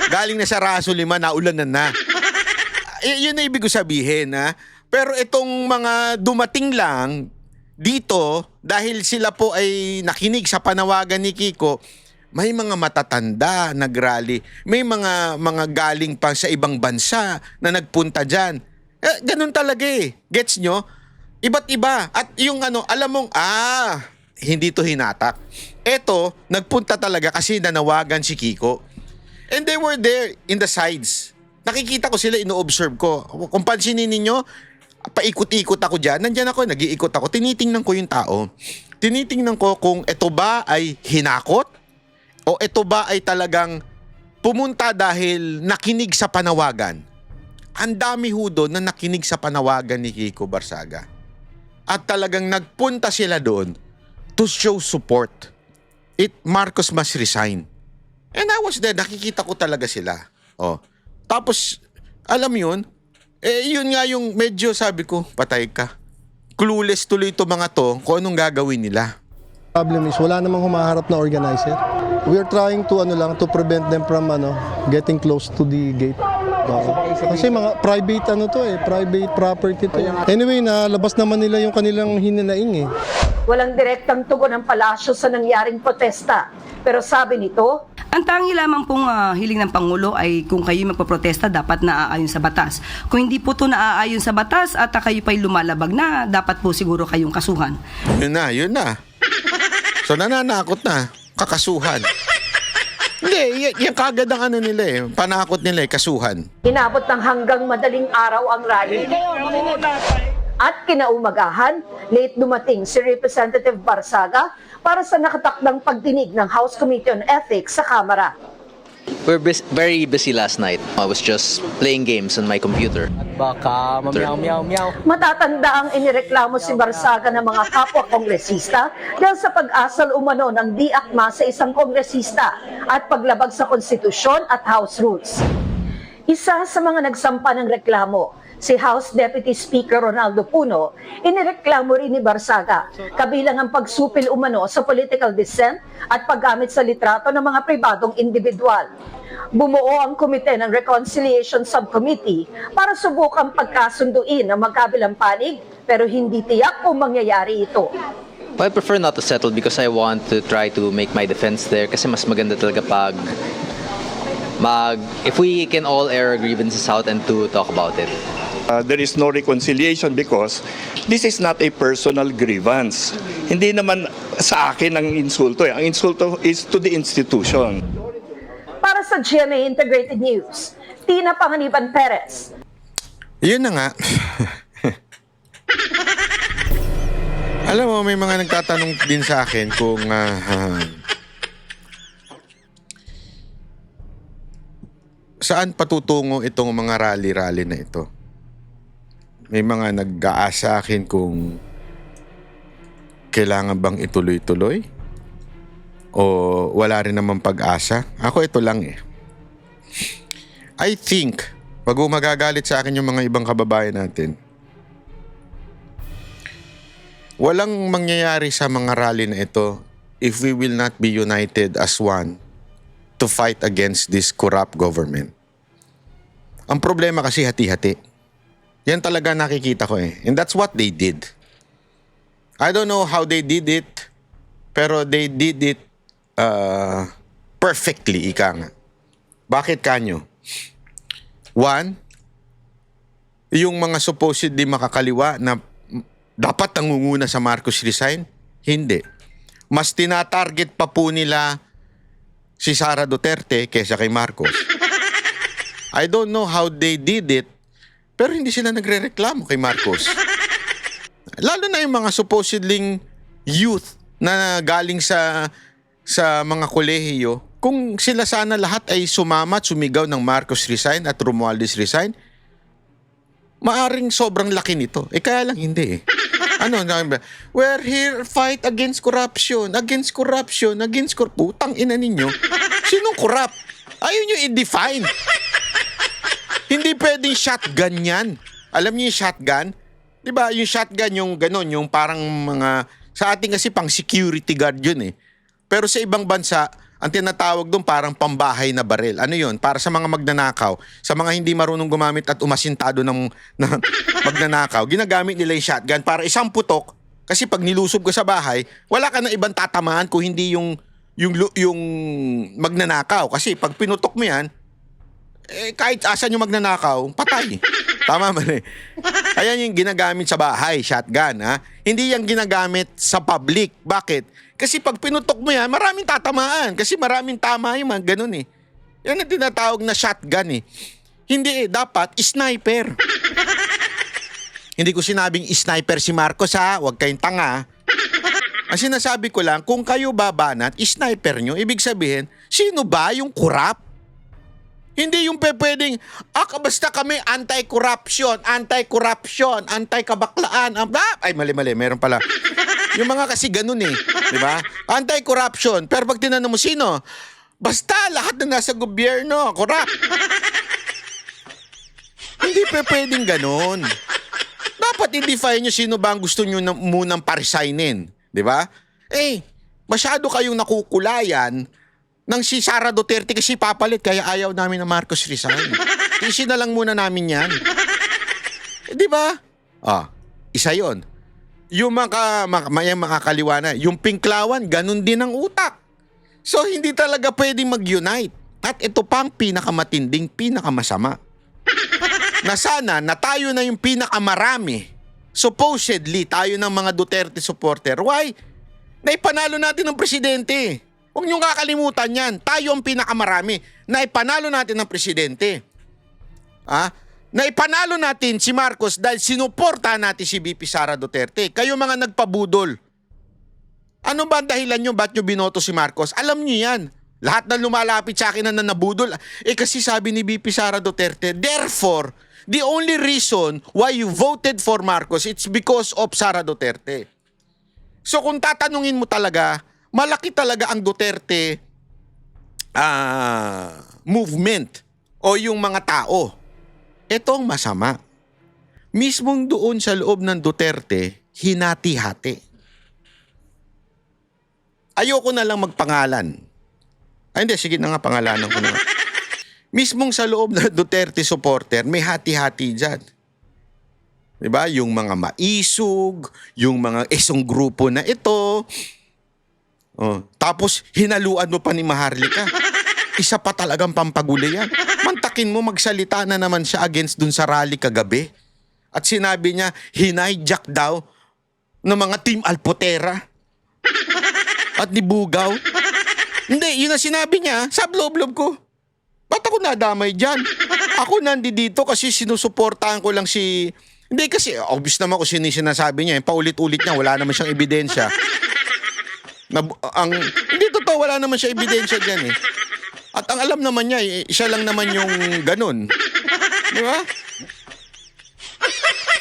Galing na sa Suliman, naulanan na. Yun na ibig ko sabihin ha. Pero itong mga dumating lang dito, dahil sila po ay nakinig sa panawagan ni Kiko, may mga matatanda nagrally. May mga galing pa sa ibang bansa na nagpunta dyan. Ganun talaga eh. Gets nyo? Iba't iba. At yung alam mong, hindi to hinatak. Eto, nagpunta talaga kasi nanawagan si Kiko. And they were there in the sides. Nakikita ko sila, ino-observe ko. Kung pansinin ninyo, paikot-ikot ako dyan. Nandyan ako, nag-iikot ako. Tinitingnan ko yung tao. Tinitingnan ko kung ito ba ay hinakot o ito ba ay talagang pumunta dahil nakinig sa panawagan. Ang dami ho doon na nakinig sa panawagan ni Kiko Barzaga. At talagang nagpunta sila doon to show support. Marcos must resign. And I was there, nakikita ko talaga sila. Tapos, alam yun, yun nga yung medyo sabi ko, patay ka. Clueless tuloy ito mga to kung anong gagawin nila. Problem is, wala namang humaharap na organizer. We are trying to to prevent them from getting close to the gate. Kasi mga private private property to. Anyway, nalabas naman nila yung kanilang hinanaing eh. Walang direktang tugon ng palasyo sa nangyaring protesta. Pero sabi nito, ang tangi lamang pong hiling ng Pangulo ay kung kayo magpaprotesta, dapat naaayon sa batas. Kung hindi po ito naaayon sa batas at kayo pa'y lumalabag na, dapat po siguro kayong kasuhan. Yun na. So nananakot na, kakasuhan. Hindi, yan kagad ang nila eh. Panakot nila eh, kasuhan. inabot ng hanggang madaling araw ang rally. At kinaumagahan, late dumating si Representative Barzaga para sa nakatakdang pagdinig ng House Committee on Ethics sa Kamara. We're very busy last night. I was just playing games on my computer. Baka meow. Matatanda ang inireklamo si Barzaga ng mga kapwa kongresista dahil sa pag-asal umano ng di-akma sa isang kongresista at paglabag sa konstitusyon at House rules. Isa sa mga nagsampa ng reklamo, si House Deputy Speaker Ronaldo Puno, inireklamo rin ni Barzaga, kabilang ang pagsupil umano sa political dissent at paggamit sa litrato ng mga pribadong individual. Bumuo ang komite ng Reconciliation Subcommittee para subukang pagkasunduin ang magkabilang panig, pero hindi tiyak kung mangyayari ito. I prefer not to settle because I want to try to make my defense there kasi mas maganda talaga pag if we can all air our grievances out and to talk about it. There is no reconciliation because this is not a personal grievance. Hindi naman sa akin ang insulto. Ang insulto is to the institution. Para sa GMA Integrated News, Tina Panganiban Perez. Yun na nga. Alam mo, may mga nagtatanong din sa akin kung saan patutungo itong mga rally-rally na ito. May mga nag-aasa sa akin kung kailangan bang ituloy-tuloy o wala rin naman pag-asa. Ako ito lang eh. I think, pag magagalit sa akin yung mga ibang kababayan natin, walang mangyayari sa mga rally na ito if we will not be united as one to fight against this corrupt government. Ang problema kasi hati-hati. Yan talaga nakikita ko eh. And that's what they did. I don't know how they did it, pero they did it perfectly, ika nga. Bakit kanyo? One, yung mga supposedly makakaliwa na dapat nangunguna sa Marcos resign, hindi. Mas tinatarget pa po nila si Sara Duterte kaysa kay Marcos. I don't know how they did it, pero hindi sila nagre-reklamo kay Marcos. Lalo na yung mga supposedly youth na galing sa mga kolehiyo, kung sila sana lahat ay sumama at sumigaw ng Marcos resign at Romualdez resign, maaring sobrang laki nito. Kaya lang hindi eh. We're here fight against corruption, putang ina ninyo. Sinong corrupt? Ayun nyo i-define. Hindi pwedeng shotgun yan. Alam niyo yung shotgun? Diba yung shotgun yung ganon, yung parang mga, sa ating kasi pang security guard yun eh. Pero sa ibang bansa, ang tinatawag doon parang pambahay na baril. Ano yun? Para sa mga magnanakaw, sa mga hindi marunong gumamit at umasintado ng magnanakaw, ginagamit nila yung shotgun para isang putok. Kasi pag nilusob ka sa bahay, wala ka na ibang tatamaan kung hindi yung magnanakaw. Kasi pag pinutok mo yan, kahit asan yung magnanakaw, patay. Tama ba eh? Ayan yung ginagamit sa bahay, shotgun. Ha? Hindi yung ginagamit sa public. Bakit? Kasi pag pinutok mo yan, maraming tatamaan. Kasi maraming tama yung mga ganun eh. Yan ang tinatawag na shotgun eh. Hindi eh, dapat sniper. Hindi ko sinabing sniper si Marcos ha, huwag kayong tanga. Ang sinasabi ko lang, kung kayo babanat, sniper nyo, ibig sabihin, sino ba yung corrupt? Hindi yung pwedeng, basta kami anti-corruption, anti-kabaklaan. Ay, mali, meron pala. Yung mga kasi ganun eh, di ba? Anti-corruption. Pero pag tinanong mo sino, basta lahat na nasa gobyerno, corrupt. Hindi pwedeng ganun. Dapat i-define nyo sino ba ang gusto nyo munang paresignin, di ba? Masyado kayong nakukulayan ng si Sara Duterte kasi papalit kaya ayaw namin na Marcos resign. Isi na lang muna namin yan. Di ba? Isa yon. Yung mga kaliwana, yung Pinklawan, ganun din ang utak. So, hindi talaga pwedeng mag-unite. At ito pang pinakamatinding, pinakamasama. Na sana na tayo na yung pinakamarami. Supposedly, tayo ng mga Duterte supporter. Why? Naipanalo natin ng presidente. Huwag niyong kakalimutan yan. Tayo ang pinakamarami. Naipanalo natin ng presidente. Naipanalo natin si Marcos dahil sinuporta natin si VP Sara Duterte. Kayo mga nagpabudol. Ano ba ang dahilan nyo? Ba't nyo binoto si Marcos? Alam nyo yan. Lahat na lumalapit sa akin na nabudol. Kasi sabi ni VP Sara Duterte, therefore, the only reason why you voted for Marcos, it's because of Sara Duterte. So kung tatanungin mo talaga, malaki talaga ang Duterte movement o yung mga tao. Ito ang masama. Mismong doon sa loob ng Duterte, hinati-hati. Ayoko na lang magpangalan. Hindi, sige na nga, pangalanan ko na. Mismong sa loob ng Duterte supporter, may hati-hati dyan. Diba? Yung mga maisog, yung mga isang grupo na ito. Tapos, hinaluan mo pa ni Maharlika. Isa pa talagang pampaguli yan. Mantakin mo, magsalita na naman siya against dun sa rally kagabi. At sinabi niya, hinayjack daw ng mga Team Alpotera. At ni Bugaw. Hindi, yun ang sinabi niya sa loob-loob ko. Ba't ako nadamay dyan? Ako nandito kasi sinusuportahan ko lang si... Hindi kasi, obvious naman kung sino yung sinasabi niya. Paulit-ulit niya, wala naman siyang ebidensya. Hindi totoo, wala naman siya ebidensya dyan eh. At ang alam naman niya, siya lang naman yung ganun. Di ba?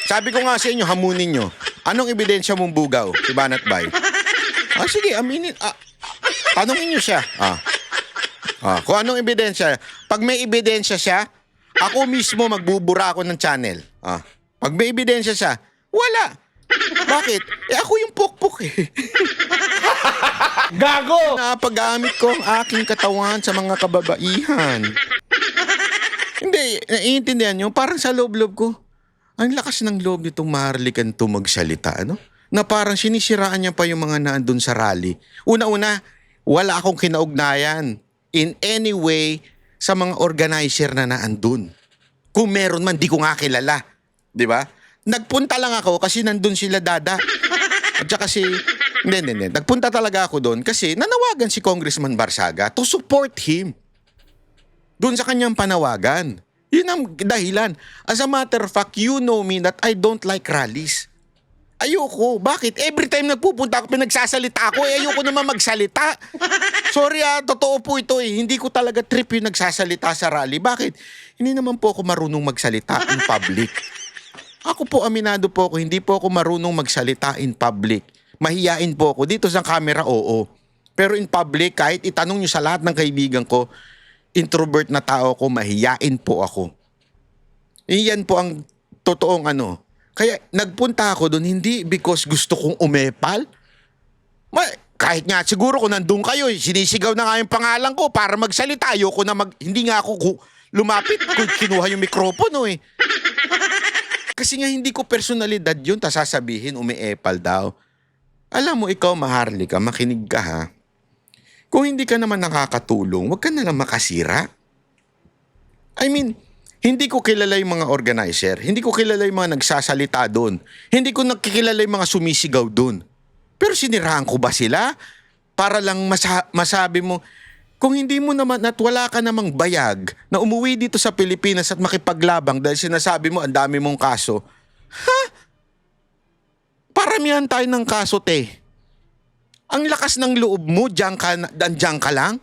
Sabi ko nga sa inyo, hamunin nyo. Anong ebidensya mong Bugaw, si Banat Bay? Sige, aminin. Tanungin nyo siya. Kung anong ebidensya. Pag may ebidensya siya, ako mismo magbubura ako ng channel. Pag may ebidensya siya, wala. Bakit? Ako yung pukpuk eh. Gago! Napag-gamit ko ang aking katawan sa mga kababaihan. Hindi, naiintindihan nyo, parang sa loob-loob ko, ang lakas ng loob nitong Maharlikan to magsalita, ano? Na parang sinisiraan niya pa yung mga naandun sa rally. Una-una, wala akong kinaugnayan in any way sa mga organizer na naandun. Kung meron man, di ko nga kilala. Di ba? Nagpunta lang ako kasi nandun sila Dada. At saka si... Hindi. Nagpunta talaga ako doon kasi nanawagan si Congressman Barsaga to support him. Doon sa kanyang panawagan. Yun ang dahilan. As a matter of fact, you know me that I don't like rallies. Ayoko. Bakit? Every time nagpupunta ako, pinagsasalita ako, ayoko naman magsalita. Sorry totoo po ito eh. Hindi ko talaga trip yung nagsasalita sa rally. Bakit? Hindi naman po ako marunong magsalita in public. Ako po, aminado po ako, hindi po ako marunong magsalita in public. Mahiyain po ako. Dito sa camera, oo. Pero in public, kahit itanong nyo sa lahat ng kaibigan ko, introvert na tao ko, mahiyain po ako. Iyan po ang totoong ano. Kaya nagpunta ako doon hindi because gusto kong umepal. Kahit nga siguro kung nandun kayo, sinisigaw na nga yung pangalan ko para magsalita. Ayoko na hindi nga ako lumapit kung kinuha yung mikropono eh. Kasi nga hindi ko personalidad yun, tas sasabihin umiepal daw. Alam mo, ikaw Maharlika, makinig ka ha. Kung hindi ka naman nakakatulong, huwag ka na lang makasira. I mean, hindi ko kilala yung mga organizer. Hindi ko kilala yung mga nagsasalita doon. Hindi ko nakikilala yung mga sumisigaw doon. Pero sinirahan ko ba sila? Para lang masabi mo, kung hindi mo naman at wala ka namang bayag na umuwi dito sa Pilipinas at makipaglabang dahil sinasabi mo ang dami mong kaso, paramihan tayo ng kaso, te. Ang lakas ng loob mo, diyan ka lang.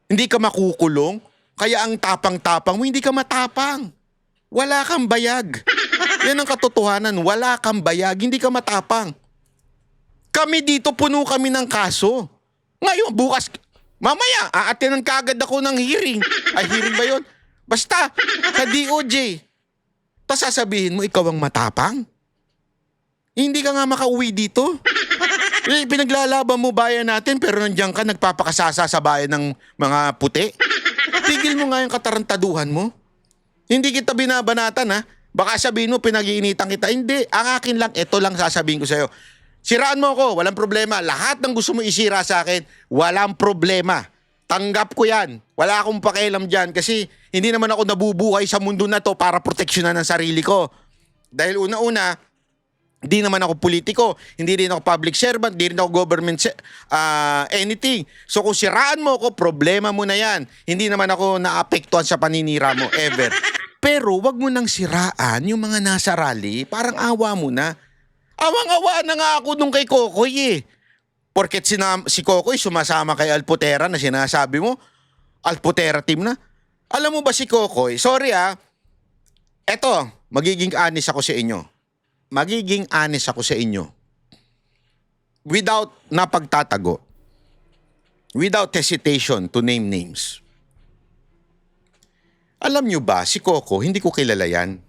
Hindi ka makukulong. Kaya ang tapang-tapang mo, hindi ka matapang. Wala kang bayag. Yan ang katotohanan. Wala kang bayag, hindi ka matapang. Kami dito, puno kami ng kaso. Ngayon, bukas, mamaya, aatinan kaagad ako ng hearing. Ay, hearing ba yun? Basta, sa DOJ. Tapos sasabihin mo, ikaw ang matapang? Hindi ka nga makauwi dito. Pinaglalaban mo bayan natin pero nandiyan ka nagpapakasasa sa bayan ng mga puti. Tigil mo nga yung katarantaduhan mo. Hindi kita binabanatan ha. Baka sabihin mo pinag-iinitan kita. Hindi. Ang akin lang, ito lang sasabihin ko sa'yo. Siraan mo ako, walang problema. Lahat ng gusto mo isira sa akin, walang problema. Tanggap ko yan. Wala akong pakialam dyan kasi hindi naman ako nabubuhay sa mundo na to para proteksyonan ng sarili ko. Dahil una-una, hindi naman ako politiko, hindi rin ako public servant, hindi rin ako government anything. So kung siraan mo ako, problema mo na yan. Hindi naman ako naapektuhan sa paninira mo, ever. Pero wag mo nang siraan yung mga nasa rally, parang awa mo na. Awang-awa na nga ako nung kay Kokoy eh. Porket si Kokoy sumasama kay Alputera na sinasabi mo, Alputera team na. Alam mo ba si Kokoy, sorry eto, magiging honest ako sa inyo. Magiging honest ako sa inyo. Without napagtatago. Without hesitation to name names. Alam nyo ba, si Coco, hindi ko kilala yan.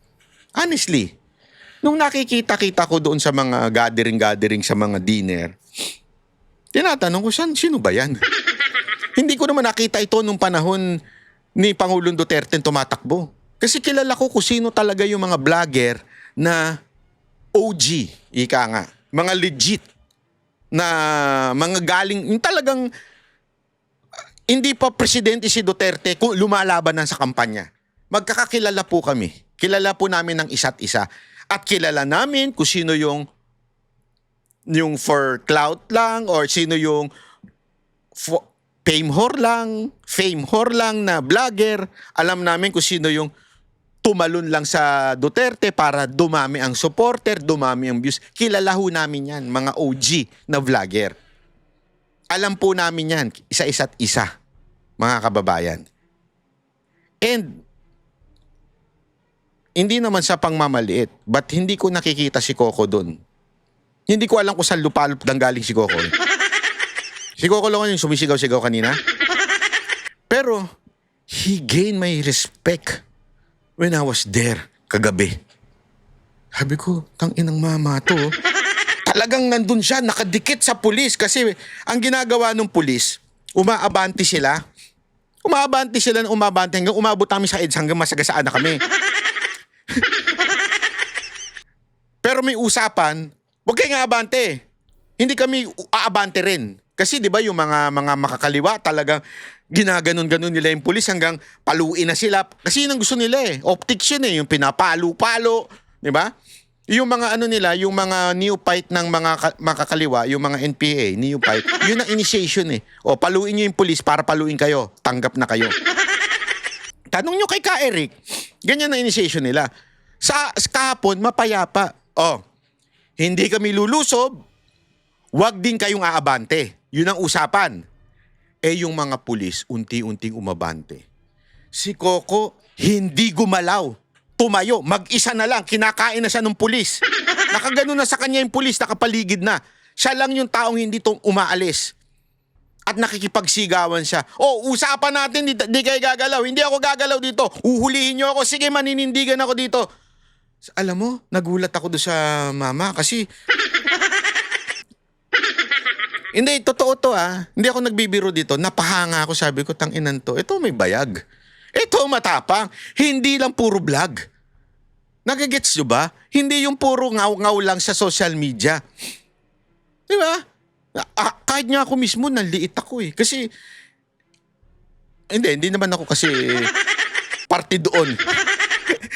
Honestly, nung nakikita-kita ko doon sa mga gathering sa mga dinner, tinatanong ko, sino ba yan? Hindi ko naman nakita ito nung panahon ni Pangulong Duterte tumatakbo. Kasi kilala ko kung sino talaga yung mga vlogger na OG, ika nga. Mga legit na mga galing, yung talagang hindi pa presidente si Duterte kung lumalaban na sa kampanya. Magkakakilala po kami. Kilala po namin ng isa't isa. At kilala namin kung sino yung for clout lang or sino yung fame whore lang na vlogger. Alam namin kung sino yung tumalon lang sa Duterte para dumami ang supporter, dumami ang views. Kilala ho namin yan, mga OG na vlogger. Alam po namin yan, isa-isa't isa, mga kababayan. And, hindi naman sa pangmamaliit, but hindi ko nakikita si Coco doon. Hindi ko alam kung saan lupalop nanggaling si Coco. Si Coco lang yung sumisigaw-sigaw kanina. Pero, he gained my respect when I was there kagabi. Sabi ko, tanginang mama to. Talagang nandun siya, nakadikit sa pulis. Kasi ang ginagawa ng pulis, umaabanti sila. Umaabanti hanggang umabot namin sa EDSA hanggang masagasaan na kami. Pero may usapan, huwag kayong aabante. Hindi kami aabante rin. Kasi di ba yung mga makakaliwa talagang ginaganon-ganon nila yung pulis hanggang paluin na sila. Kasi yun ang gusto nila eh. Optics yun eh. Yung pinapalo-palo. Di ba? Yung mga nila, yung mga neophyte ng mga makakaliwa, yung mga NPA, neophyte, yun ang initiation eh. O, paluin nyo yung pulis para paluin kayo. Tanggap na kayo. Tanong nyo kay Ka Eric, ganyan na initiation nila. Sa kahapon, mapayapa. O, hindi kami lulusob, wag din kayong aabante. Yun ang usapan. Yung mga pulis, unti-unting umabante. Si Coco, hindi gumalaw. Tumayo, mag-isa na lang, kinakain na siya ng pulis. Nakagano na sa kanya yung pulis, nakapaligid na. Siya lang yung taong hindi umaalis. At nakikipagsigawan siya. Usapan natin, di kayo gagalaw. Hindi ako gagalaw dito. Uhulihin niyo ako. Sige, maninindigan ako dito. Alam mo, nagulat ako doon sa mama kasi... Hindi, totoo to Hindi ako nagbibiro dito. Napahanga ako, sabi ko, tanginan to. Ito may bayag. Ito matapang. Hindi lang puro vlog. Nagigets nyo ba? Hindi yung puro ngaw-ngaw lang sa social media. Di ba? Kahit nga ako mismo, naliit ako Kasi, hindi naman ako kasi party doon.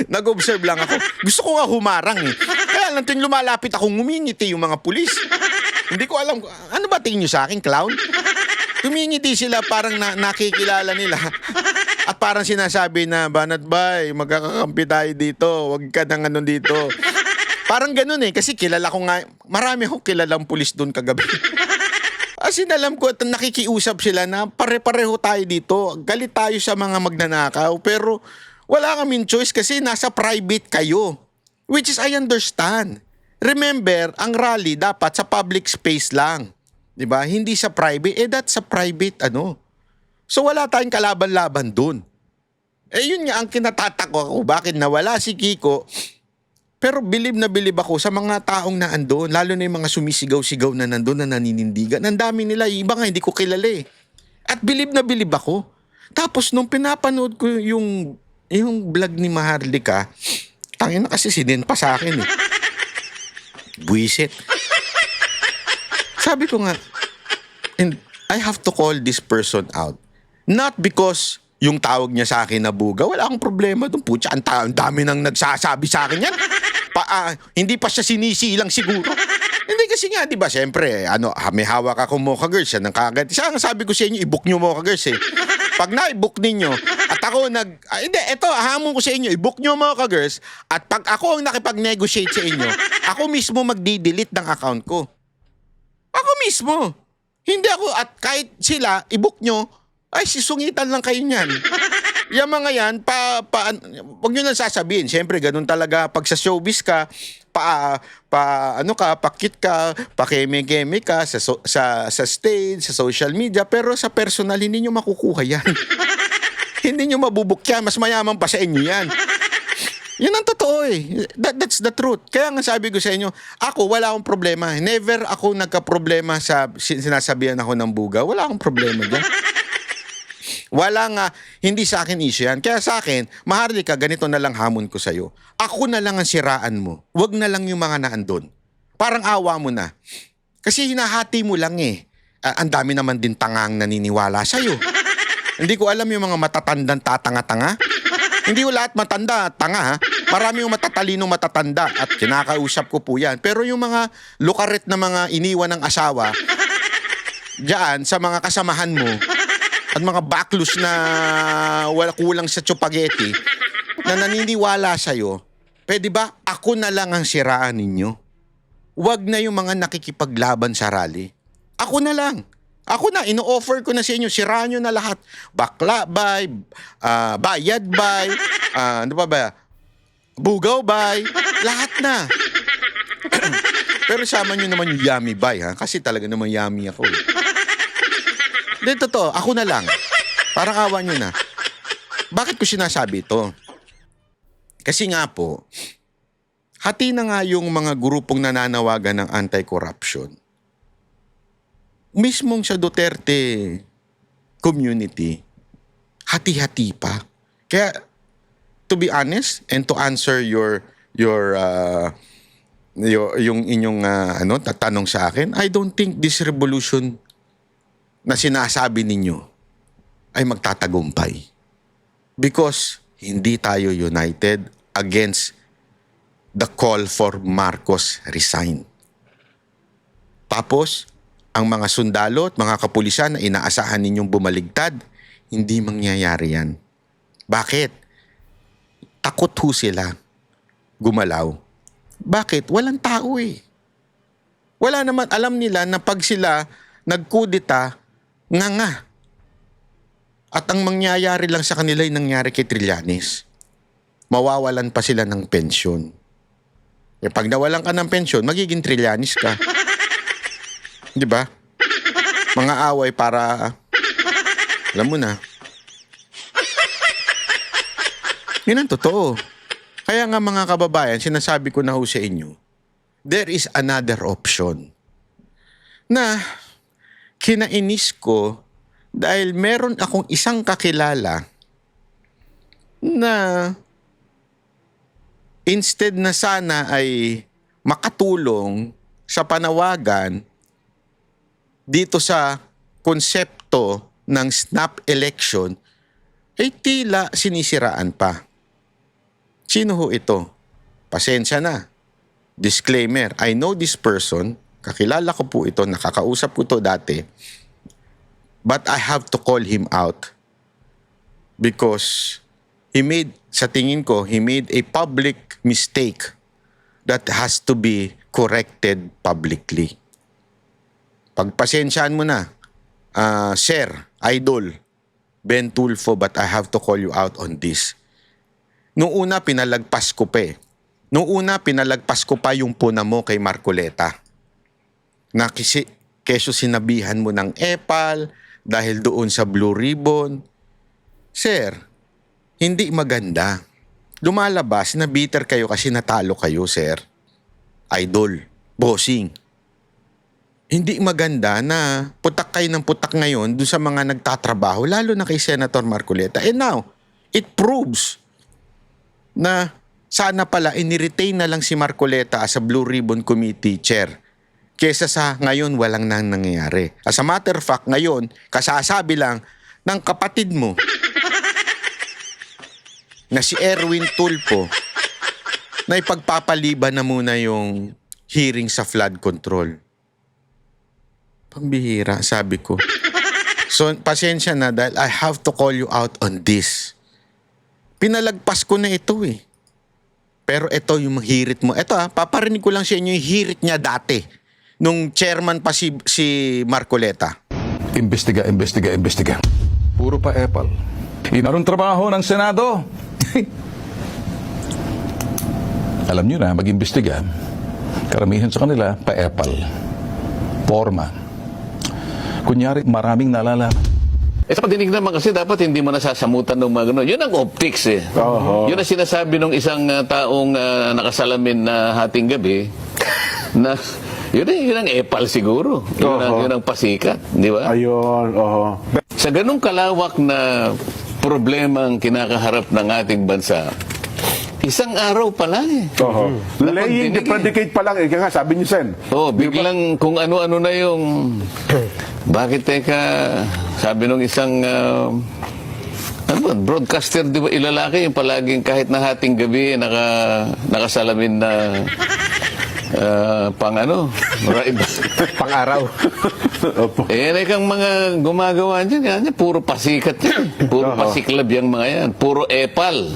Nag-observe lang ako. Gusto ko nga humarang Kaya lang tuwing lumalapit akong ngumingiti yung mga pulis. Hindi ko alam, ano ba tingin nyo sa akin, clown? Tumingiti sila parang nakikilala nila. At parang sinasabi na, Banat Bay, magkakakampi tayo dito. Huwag ka nang ano dito. Parang ganun kasi kilala ko nga, marami akong kilalang pulis doon kagabi. As in, alam ko at nakikiusap sila na pare-pareho tayo dito. Galit tayo sa mga magnanakaw. Pero wala kaming choice kasi nasa private kayo. Which is I understand. Remember, ang rally dapat sa public space lang. 'Di ba? Hindi sa private. That's sa private So wala tayong kalaban-laban doon. Yun nga ang kinatatakot ako. Bakit nawala si Kiko? Pero bilib na bilib ako sa mga taong naandun. Lalo na yung mga sumisigaw-sigaw na nandun na naninindigan. Ang dami nila. Iba nga hindi ko kilala At bilib na bilib ako. Tapos nung pinapanood ko yung vlog ni Maharlika, tangin na kasi sinin pa sa akin Buisit. Sabi ko nga, and I have to call this person out. Not because yung tawag niya sa akin na buga, wala akong problema doon. Putya, ang dami nang nagsasabi sa akin yan. Hindi pa siya sinisilang siguro. Hindi kasi nga, di ba, siyempre, may hawak akong Mocha Girls, yan ang kagad. Siya ang sabi ko sa inyo, i-book nyo Mocha Girls Pag na-i-book ninyo, at ako hamon ko sa inyo, i-book nyo Mocha Girls, at pag ako ang nakipag-negotiate sa inyo, ako mismo magdi-delete ng account ko. Ako mismo. Hindi ako, at kahit sila, i-book nyo, ay sisungitan lang kayo niyan. Yung mga yan, wag nyo lang sasabihin. Siyempre, ganun talaga. Pag sa showbiz ka, pakit ka, pakeme-keme ka sa stage, sa social media, pero sa personal, hindi nyo makukuha yan. Hindi nyo mabubukya. Mas mayaman pa sa inyo yan. Yan ang totoo That's the truth. Kaya nga sabi ko sa inyo, ako wala akong problema. Never ako nagka-problema sa sinasabihan ako ng buga. Wala akong problema dyan. Wala nga, hindi sa akin issue yan. Kaya sa akin, Maharlika, ganito na lang hamon ko sa'yo. Ako na lang ang siraan mo. Huwag na lang yung mga naandun. Parang awa mo na. Kasi hinahati mo lang ang dami naman din tangang naniniwala sa'yo. Hindi ko alam yung mga matatandang tatanga-tanga. Hindi ko lahat matanda, tanga Marami yung matatalinong matatanda at kinakausap ko po yan. Pero yung mga lukaret na mga iniwan ng asawa, diyan sa mga kasamahan mo, at mga backless na wala kulang sa chupageti na naniniwala sa'yo, pwede ba ako na lang ang siraan ninyo? Huwag na yung mga nakikipaglaban sa rally. Ako na lang. Ako na, ino-offer ko na sa inyo, siraan nyo na lahat. Bakla bay, bayad bay, bugaw bay, lahat na. Pero sama nyo naman yung yummy bay kasi talaga naman yummy ako Hindi, totoo. Ako na lang. Parang awa nyo na. Bakit ko sinasabi ito? Kasi nga po, hati na nga yung mga grupong nananawagan ng anti-corruption. Mismong sa Duterte community, hati-hati pa. Kaya, to be honest, and to answer yung inyong tatanong sa akin, I don't think this revolution na sinasabi ninyo ay magtatagumpay. Because hindi tayo united against the call for Marcos resign. Tapos, ang mga sundalo at mga kapulisan na inaasahan ninyong bumaligtad, hindi mangyayari yan. Bakit? Takot ho sila gumalaw. Bakit? Walang tao Wala naman, alam nila na pag sila nagkudita, nga. At ang mangyayari lang sa kanila ay nangyari kay Trillanes. Mawawalan pa sila ng pensyon. Eh, pag nawalan ka ng pensyon, magiging Trillanes ka. Di ba? Mga away para, alam mo na. Yan ang totoo. Kaya nga mga kababayan, sinasabi ko na ho sa inyo, there is another option na kinainis ko dahil meron akong isang kakilala na instead na sana ay makatulong sa panawagan dito sa konsepto ng snap election, ay tila sinisiraan pa. Sino ho ito? Pasensya na. Disclaimer, I know this person, kakilala ko po ito, nakakausap ko to dati, but I have to call him out because sa tingin ko, he made a public mistake that has to be corrected publicly. Pagpasensyaan mo na, Sir, Idol, Ben Tulfo, but I have to call you out on this. Noong una, pinalagpas ko pa eh. Noong una, pinalagpas ko pa yung puna mo kay Marcoleta. Na keso sinabihan mo ng epal dahil doon sa Blue Ribbon. Sir, hindi maganda. Lumalabas na bitter kayo kasi natalo kayo, sir. Idol, bossing. Hindi maganda na putak kayo ng putak ngayon doon sa mga nagtatrabaho, lalo na kay Senator Marcoleta. And now, it proves na sana pala iniretain na lang si Marcoleta as a Blue Ribbon Committee chair kesa sa ngayon walang nang nangyayari. As a matter of fact, ngayon, kasasabi lang ng kapatid mo na si Erwin Tulfo na ipagpapaliban na muna yung hearing sa flood control. Pambihira, sabi ko. So, pasensya na dahil I have to call you out on this. Pinalagpas ko na ito eh. Pero ito yung hirit mo. Ito paparinig ko lang sa inyo yung hirit niya dati. Nung chairman pa si Marcoleta. Imbestiga. Puro pa epal. Inarong trabaho ng Senado. Alam nyo na, mag-imbestiga. Karamihan sa kanila, pa-epal. Forma. Kunyari, maraming nalalaman. Sa patinig naman kasi dapat hindi mo nasasamutan ng mga gano'n. Yun ang optics eh. Yun ang sinasabi ng isang taong nakasalamin na hating gabi na yun ang epal siguro. Yun ang pasikat. Di ba? Ayun, Sa ganung kalawak na problemang kinakaharap ng ating bansa, isang araw pa lang eh. Laying the predicate pa lang eh. Kaya nga, sabi niyo, Sen. Biglang kung ano-ano na yung... Bakit teka, sabi nung isang broadcaster, di ba, ilalaki yung palaging kahit na hating gabi nakasalamin na pang-araw. Kang mga gumagawa dyan, puro pasikat yan. Puro pasiklab yung mga yan. Puro epal.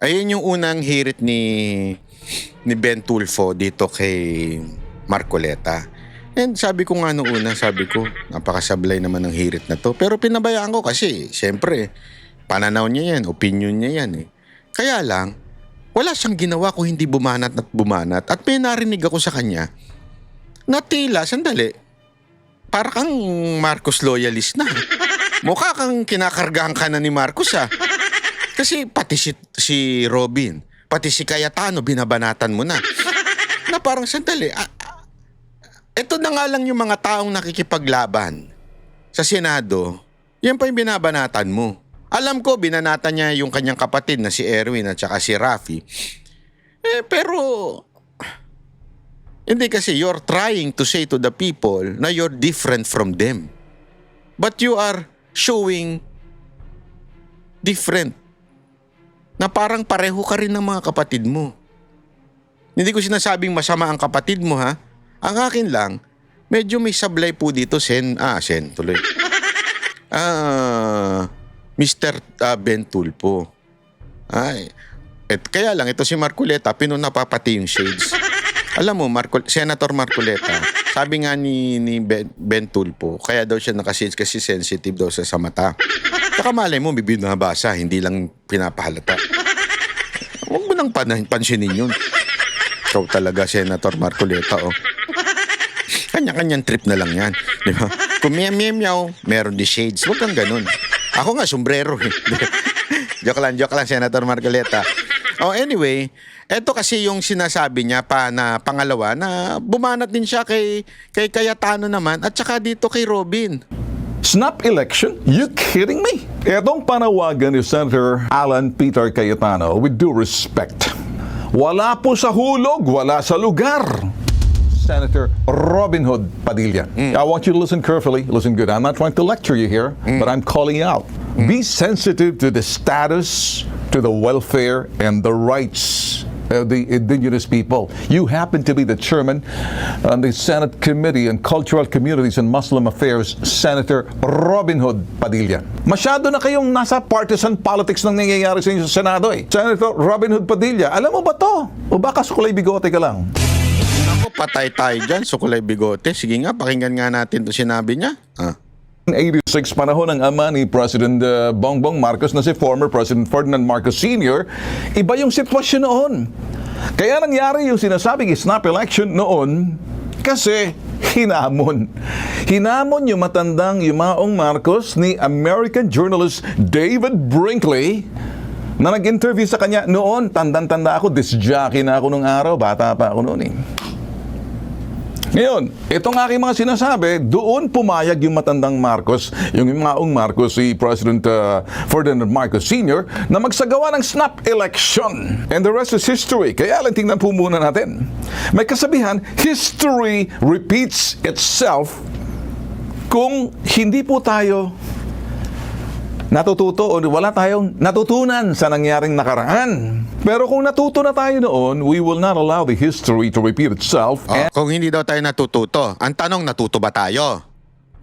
Ayun yung unang hirit ni Ben Tulfo dito kay Marcoleta. And sabi ko nga noong una, napakasablay naman ng hirit na to. Pero pinabayaan ko kasi, siyempre, pananaw niya yan, opinion niya yan eh. Kaya lang, wala siyang ginawa kung hindi bumanat at bumanat. At may narinig ako sa kanya, na tila, sandali, para kang Marcos loyalist na. Mukha kang kinakargahan ka na ni Marcos ha. Kasi pati si Robin, pati si Cayetano, binabanatan mo na. Na parang sandali, ito na nga lang yung mga taong nakikipaglaban sa Senado, yan pa yung binabanatan mo. Alam ko, binanatan niya yung kanyang kapatid na si Erwin at saka si Rafi. Pero, hindi kasi you're trying to say to the people na you're different from them. But you are showing different. Na parang pareho ka rin ng mga kapatid mo. Hindi ko sinasabing masama ang kapatid mo ha. Ang akin lang, medyo may sablay po dito, Sen tuloy. Mr. Ben Tulfo. Kaya lang, ito si Marcoleta, pinunapapati yung shades. Alam mo, Senator Marcoleta, sabi nga ni Ben Tulfo, kaya daw siya nakasis kasi sensitive daw sa mata. Saka malay mo, binabasa, hindi lang pinapahalata. Huwag mo nang pansinin yun. Ikaw talaga, Senator Marcoleta, oh. Kanya-kanyang trip na lang yan. Di ba? Kung meow, meron di shades. Huwag kang ganun. Ako nga, sombrero eh. joke lang, Senator Marcoleta. Oh, anyway, eto kasi yung sinasabi niya pa na pangalawa na bumanat din siya kay Cayetano naman at saka dito kay Robin. Snap election? You kidding me? Etong panawagan ni Senator Alan Peter Cayetano, with due respect, wala po sa hulog, wala sa lugar. Senator Robin Hood Padilla. I want you to listen carefully, listen good. I'm not trying to lecture you here, but I'm calling you out. Be sensitive to the status, to the welfare, and the rights of the indigenous people. You happen to be the chairman on the Senate Committee on Cultural Communities and Muslim Affairs, Senator Robin Hood Padilla. Masyado na kayong nasa partisan politics nang nangyayari sa inyo sa Senado eh. Senator Robin Hood Padilla, alam mo ba to? O baka sukulay bigote ka lang? Ako, patay tayo dyan, sukulay bigote. Sige nga, pakinggan nga natin to sinabi niya. 86 panahon ng ama ni President Bongbong Marcos na si former President Ferdinand Marcos Sr., iba yung sitwasyon noon. Kaya nangyari yung sinasabing snap election noon kasi hinamon. Hinamon yung matandang yumaong Marcos ni American journalist David Brinkley na nag-interview sa kanya noon. Tandang-tanda ako, disc jockey na ako nung araw, bata pa ako noon eh. Ngayon, itong aking mga sinasabi, doon pumayag yung matandang Marcos, yung maong Marcos, si President Ferdinand Marcos Sr., na magsagawa ng snap election. And the rest is history. Kaya lang tingnan po muna natin. May kasabihan, history repeats itself kung hindi po tayo natututo o wala tayong natutunan sa nangyaring nakaraan. Pero kung natuto na tayo noon, we will not allow the history to repeat itself. Kung hindi daw tayo natututo, ang tanong, natuto ba tayo?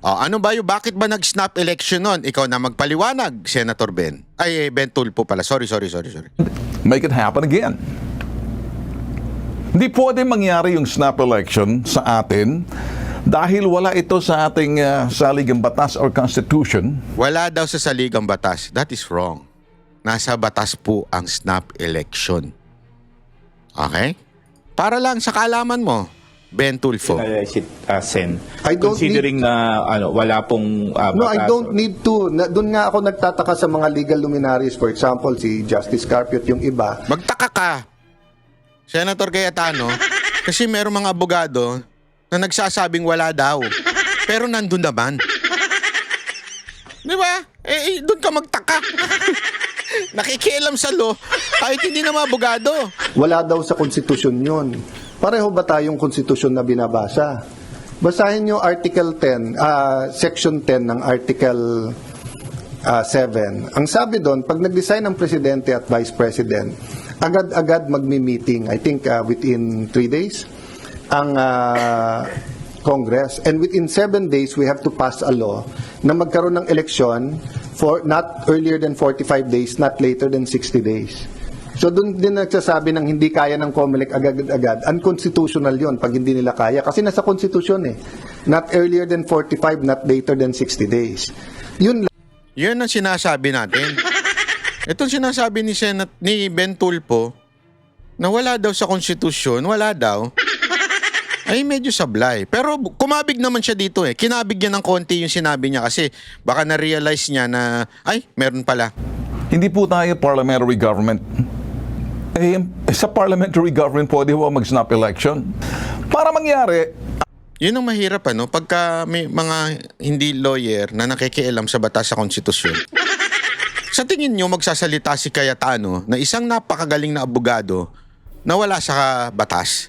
Ano ba yung, bakit ba nag-snap election noon? Ikaw na magpaliwanag, Senator Ben. Ben Tulfo pala. Sorry. Make it happen again. Hindi pwede mangyari yung snap election sa atin dahil wala ito sa ating saligang batas or constitution. Wala daw sa saligang batas. That is wrong. Nasa batas po ang snap election. Okay? Para lang sa kaalaman mo, Ben Tulfo. Sen, I don't considering na wala pong No, I don't need to. Doon nga ako nagtataka sa mga legal luminaries. For example, si Justice Carpio, yung iba. Magtaka ka, Senator Cayetano, kasi merong mga abogado na nagsasabing wala daw. Pero nandun naman. Di ba? Doon ka magtaka. Nakikialam sa law kahit hindi na mga abogado. Wala daw sa konstitusyon yun. Pareho ba tayong konstitusyon na binabasa? Basahin nyo Article 10, Section 10 ng Article 7. Ang sabi doon, pag nag-design ang Presidente at Vice President, agad-agad magmi-meeting, I think within 3 days, ang Congress. And within 7 days, we have to pass a law na magkaroon ng eleksyon for not earlier than 45 days, not later than 60 days. So doon din nagsasabi ng hindi kaya ng COMELEC agad-agad. Unconstitutional yon pag hindi nila kaya. Kasi nasa konstitusyon eh. Not earlier than 45, not later than 60 days. Yun ang sinasabi natin. Itong sinasabi ni Ben Tulfo na wala daw sa konstitusyon, wala daw, ay medyo sablay. Pero kumabig naman siya dito eh. Kinabig niya ng konti yung sinabi niya kasi baka na-realize niya na, ay, meron pala. Hindi po tayo parliamentary government. Sa parliamentary government pwede ho mag-snap election. Para mangyari, yun ang mahirap pagka may mga hindi lawyer na nakikialam sa batas sa konstitusyon. Sa tingin nyo magsasalita si Cayetano na isang napakagaling na abogado na wala sa batas?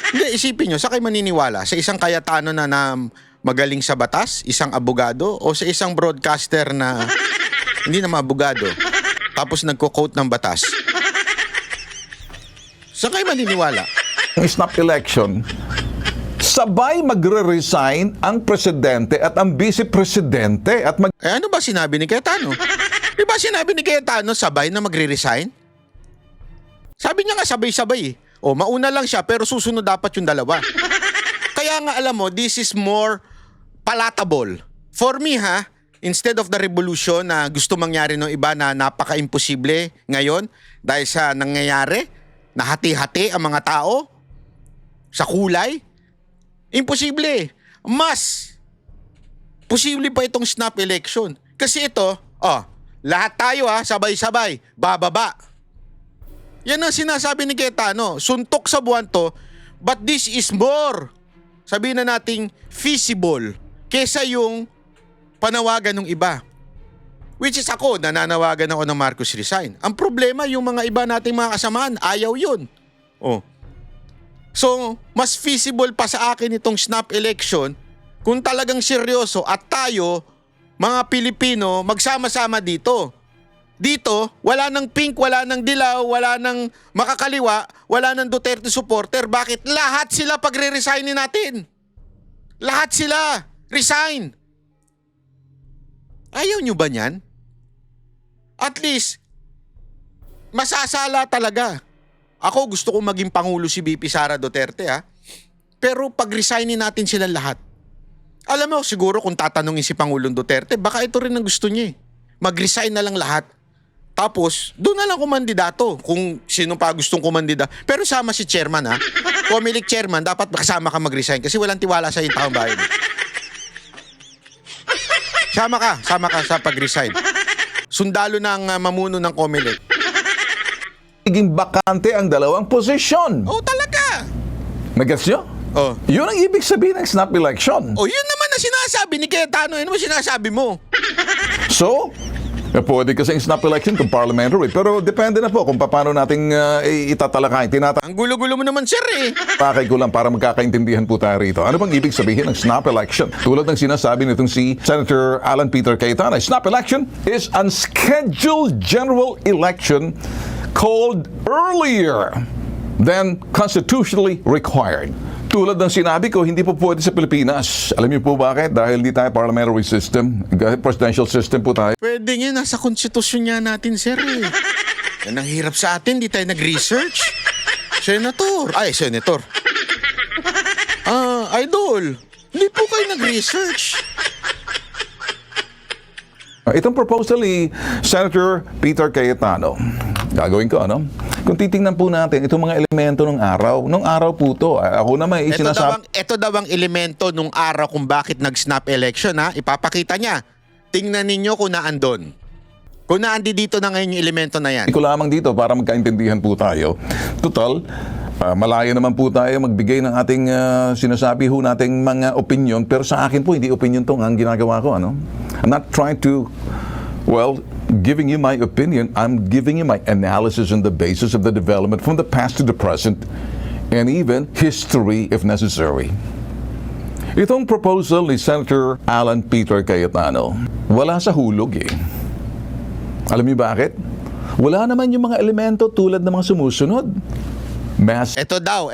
Hindi, isipin nyo, sa kayo maniniwala? Sa isang Cayetano na magaling sa batas, isang abogado, o sa isang broadcaster na hindi na abogado, tapos nagko-quote ng batas? Sa kayo maniniwala? ang snap election, sabay magre-resign ang presidente at ang vice-presidente at ano ba sinabi ni Cayetano? Di ba sinabi ni Cayetano sabay na magre-resign? Sabi niya nga sabay-sabay eh. O, mauna lang siya pero susunod dapat yung dalawa. Kaya nga alam mo, this is more palatable. For me ha, instead of the revolution na gusto mangyari ng iba na napaka-imposible ngayon dahil sa nangyayari, na hati-hati ang mga tao sa kulay, imposible. Mas posible pa itong snap election. Kasi ito, lahat tayo sabay-sabay, bababa. Yan ang sinasabi ni Cayetano, suntok sa buwan to, but this is more, sabihin na nating feasible, kesa yung panawagan ng iba. Which is ako, nananawagan ako ng Marcos resign. Ang problema, yung mga iba nating mga kasamaan, ayaw yun. So, mas feasible pa sa akin itong snap election kung talagang seryoso at tayo, mga Pilipino, magsama-sama dito. Dito, wala nang pink, wala nang dilaw, wala nang makakaliwa, wala nang Duterte supporter. Bakit? Lahat sila pagre-resignin natin. Lahat sila. Resign. Ayaw nyo ba niyan? At least, masasala talaga. Ako gusto kong maging Pangulo si BP Sara Duterte Pero pag-resignin natin sila lahat. Alam mo, siguro kung tatanungin si Pangulong Duterte, baka ito rin ang gusto niya Mag-resign na lang lahat. Tapos, doon na lang kumandidato kung sino pa gustong kumandida. Pero sama si chairman Comelec chairman, dapat kasama ka mag-resign kasi walang tiwala sa taong bayan. Sama ka sa pag-resign. Sundalo ng mamuno ng Comelec. Naging bakante ang dalawang posisyon. Talaga. Nag-gets nyo? Yun ang ibig sabihin ng snap election. Yun naman na sinasabi ni Cayetano. Yun naman sinasabi mo. So, pwede kasing snap election kung parliamentary. Pero depende na po kung paano nating itatalakay. Ang gulo-gulo mo naman, sir Pakay ko lang para magkakaintindihan po tayo rito. Ano bang ibig sabihin ng snap election? Tulad ng sinasabi nitong si Senator Alan Peter Cayetano, snap election is unscheduled general election called earlier than constitutionally required. Tulad ng sinabi ko, hindi po pwede sa Pilipinas. Alam niyo po bakit? Dahil hindi tayo parliamentary system, presidential system po tayo. Pwede nga, nasa konstitusyon niya natin, sir Yan ang hirap sa atin, di tayo nag-research. Senator. Idol. Hindi po kayo nag-research. Itong proposal ni Senator Peter Cayetano, gagawin ko, Kung titingnan po natin, itong mga elemento ng araw, nung araw po to, ako naman sinasabi... Ito daw ang elemento nung araw kung bakit nag-snap election, Ipapakita niya. Tingnan ninyo kung naandun. Kung naandi dito na ngayon yung elemento na yan. Iko lamang dito para magkaintindihan po tayo. Total, malaya naman po tayo magbigay ng ating sinasabi nating mga opinion, pero sa akin po, hindi opinion tong ang ginagawa ko, I'm not trying to, giving you my opinion, I'm giving you my analysis on the basis of the development from the past to the present and even history if necessary. Itong proposal ni Senator Alan Peter Cayetano, wala sa hulog Alam niyo bakit? Wala naman yung mga elemento tulad ng mga sumusunod. Ito daw,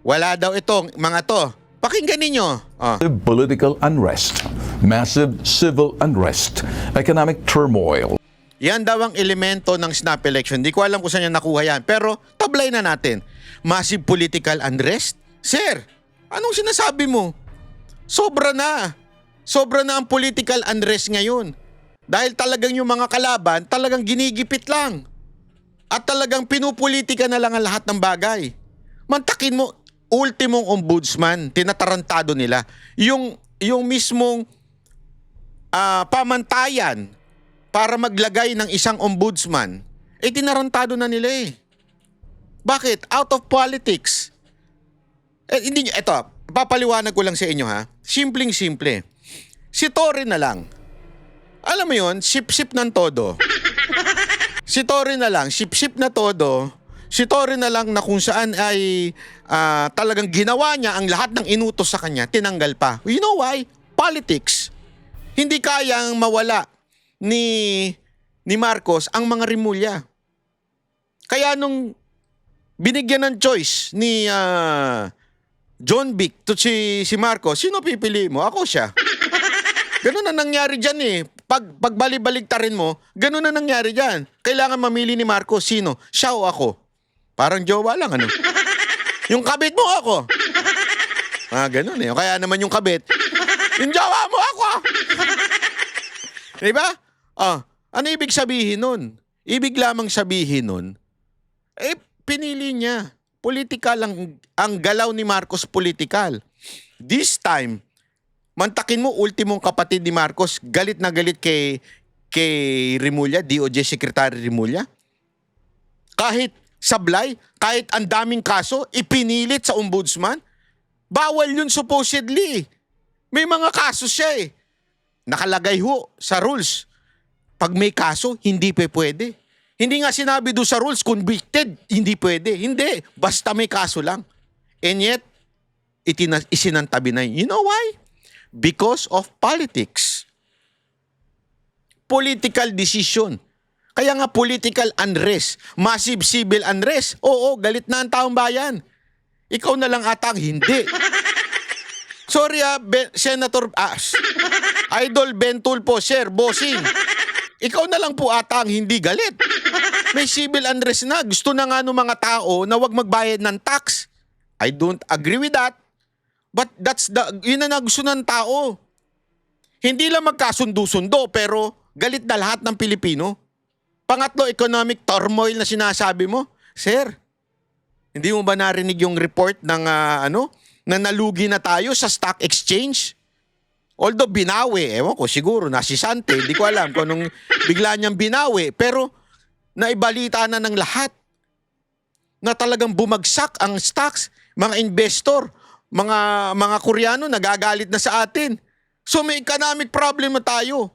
Wala daw itong mga to. Pakinggan ninyo. Political unrest, massive civil unrest, economic turmoil. Yan daw ang elemento ng snap election. Di ko alam kung saan niya nakuha yan. Pero tablay na natin. Massive political unrest? Sir, anong sinasabi mo? Sobra na. Sobra na ang political unrest ngayon. Dahil talagang yung mga kalaban, talagang ginigipit lang. At talagang pinupolitika na lang ang lahat ng bagay. Mantakin mo, ultimong ombudsman, tinatarantado nila. Yung mismong pamantayan para maglagay ng isang ombudsman, tinarantado na nila Bakit? Out of politics. Hindi, ito, papaliwanag ko lang sa inyo Simpleng-simple. Si Torre na lang. Alam mo yun, sip-sip ng todo. Si Torre na lang, sip-sip na todo. Si Torre na lang na kung saan ay talagang ginawa niya ang lahat ng inutos sa kanya, tinanggal pa. You know why? Politics. Hindi kayang mawala ni Marcos ang mga Rimulya. Kaya nung binigyan ng choice ni John Vic to si Marcos, sino pipili mo? Ako siya. Ganun na nangyari dyan Pagbali-baligtarin mo, ganun na nangyari dyan. Kailangan mamili ni Marcos, sino? Siya o ako? Parang jowa lang, ano? Yung kabit mo ako. Ganun eh. Kaya naman yung kabit, yung jowa mo ako. Diba? Ano ibig sabihin nun? Ibig lamang sabihin nun, pinili niya. Political ang galaw ni Marcos, political. This time, mantakin mo, ultimong kapatid ni Marcos, galit na galit kay Remulla, DOJ Secretary Remulla. Kahit sablay, kahit ang daming kaso, ipinilit sa ombudsman. Bawal yun supposedly. May mga kaso siya eh. Nakalagay ho sa rules. Pag may kaso, hindi pwede. Hindi nga sinabi doon sa rules, convicted, hindi pwede. Hindi, basta may kaso lang. And yet, isinantabi na yun. You know why? Because of politics. Political decision. Kaya nga political unrest, massive civil unrest. Oo, galit na ang taong bayan. Ikaw na lang atang hindi. Sorry Senator Idol Ben Tulfo, Sir Bossing. Ikaw na lang po atang hindi galit. May civil unrest na. Gusto na nga ng mga tao na wag magbayad ng tax. I don't agree with that. But yun na gusto ng tao. Hindi lang magkasundo-sundo pero galit na lahat ng Pilipino. Pangatlo, economic turmoil na sinasabi mo. Sir, hindi mo ba narinig yung report ng na nalugi na tayo sa stock exchange? Although binawi, ewan ko siguro nasisante, hindi ko alam kung anong bigla niyang binawi, pero naibalita na ng lahat na talagang bumagsak ang stocks, mga investor, mga Koreano nagagalit na sa atin. So may economic problem na tayo.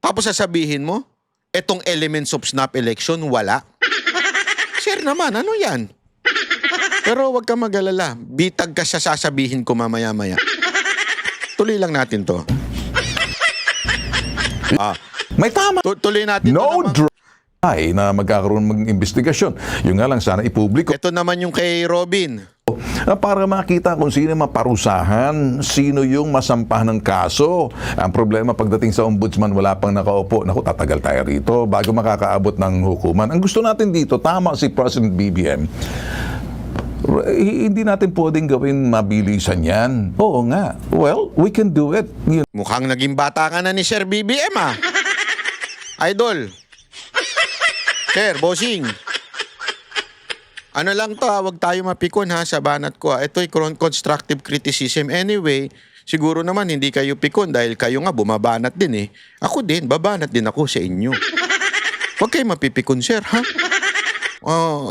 Tapos sasabihin mo, etong elements of snap election, wala. Sir naman, ano yan? Pero wag ka mag-alala. Bitag ka sa sasabihin ko mamaya-maya. Tuloy lang natin to. May tama. Tuloy natin No to dry na magkakaroon ng investigasyon. Yung nga lang sana ipubliko. Ito naman yung kay Robin. Para makita kung sino maparusahan, sino yung masampahan ng kaso. Ang problema pagdating sa ombudsman, wala pang nakaupo. Naku, tatagal tayo rito bago makakaabot ng hukuman. Ang gusto natin dito, tama si President BBM. Hindi natin pwedeng gawin mabilisan yan. Oo nga. Well, we can do it. Mukhang naging bata ka na ni Sir BBM Idol. Sir, bossing. Ano lang to wag tayo mapikon sa banat ko. Ito'y constructive criticism. Anyway, siguro naman hindi kayo pikon dahil kayo nga bumabanat din eh. Ako din, babanat din ako sa inyo. Huwag kayo mapipikon, sir, ha?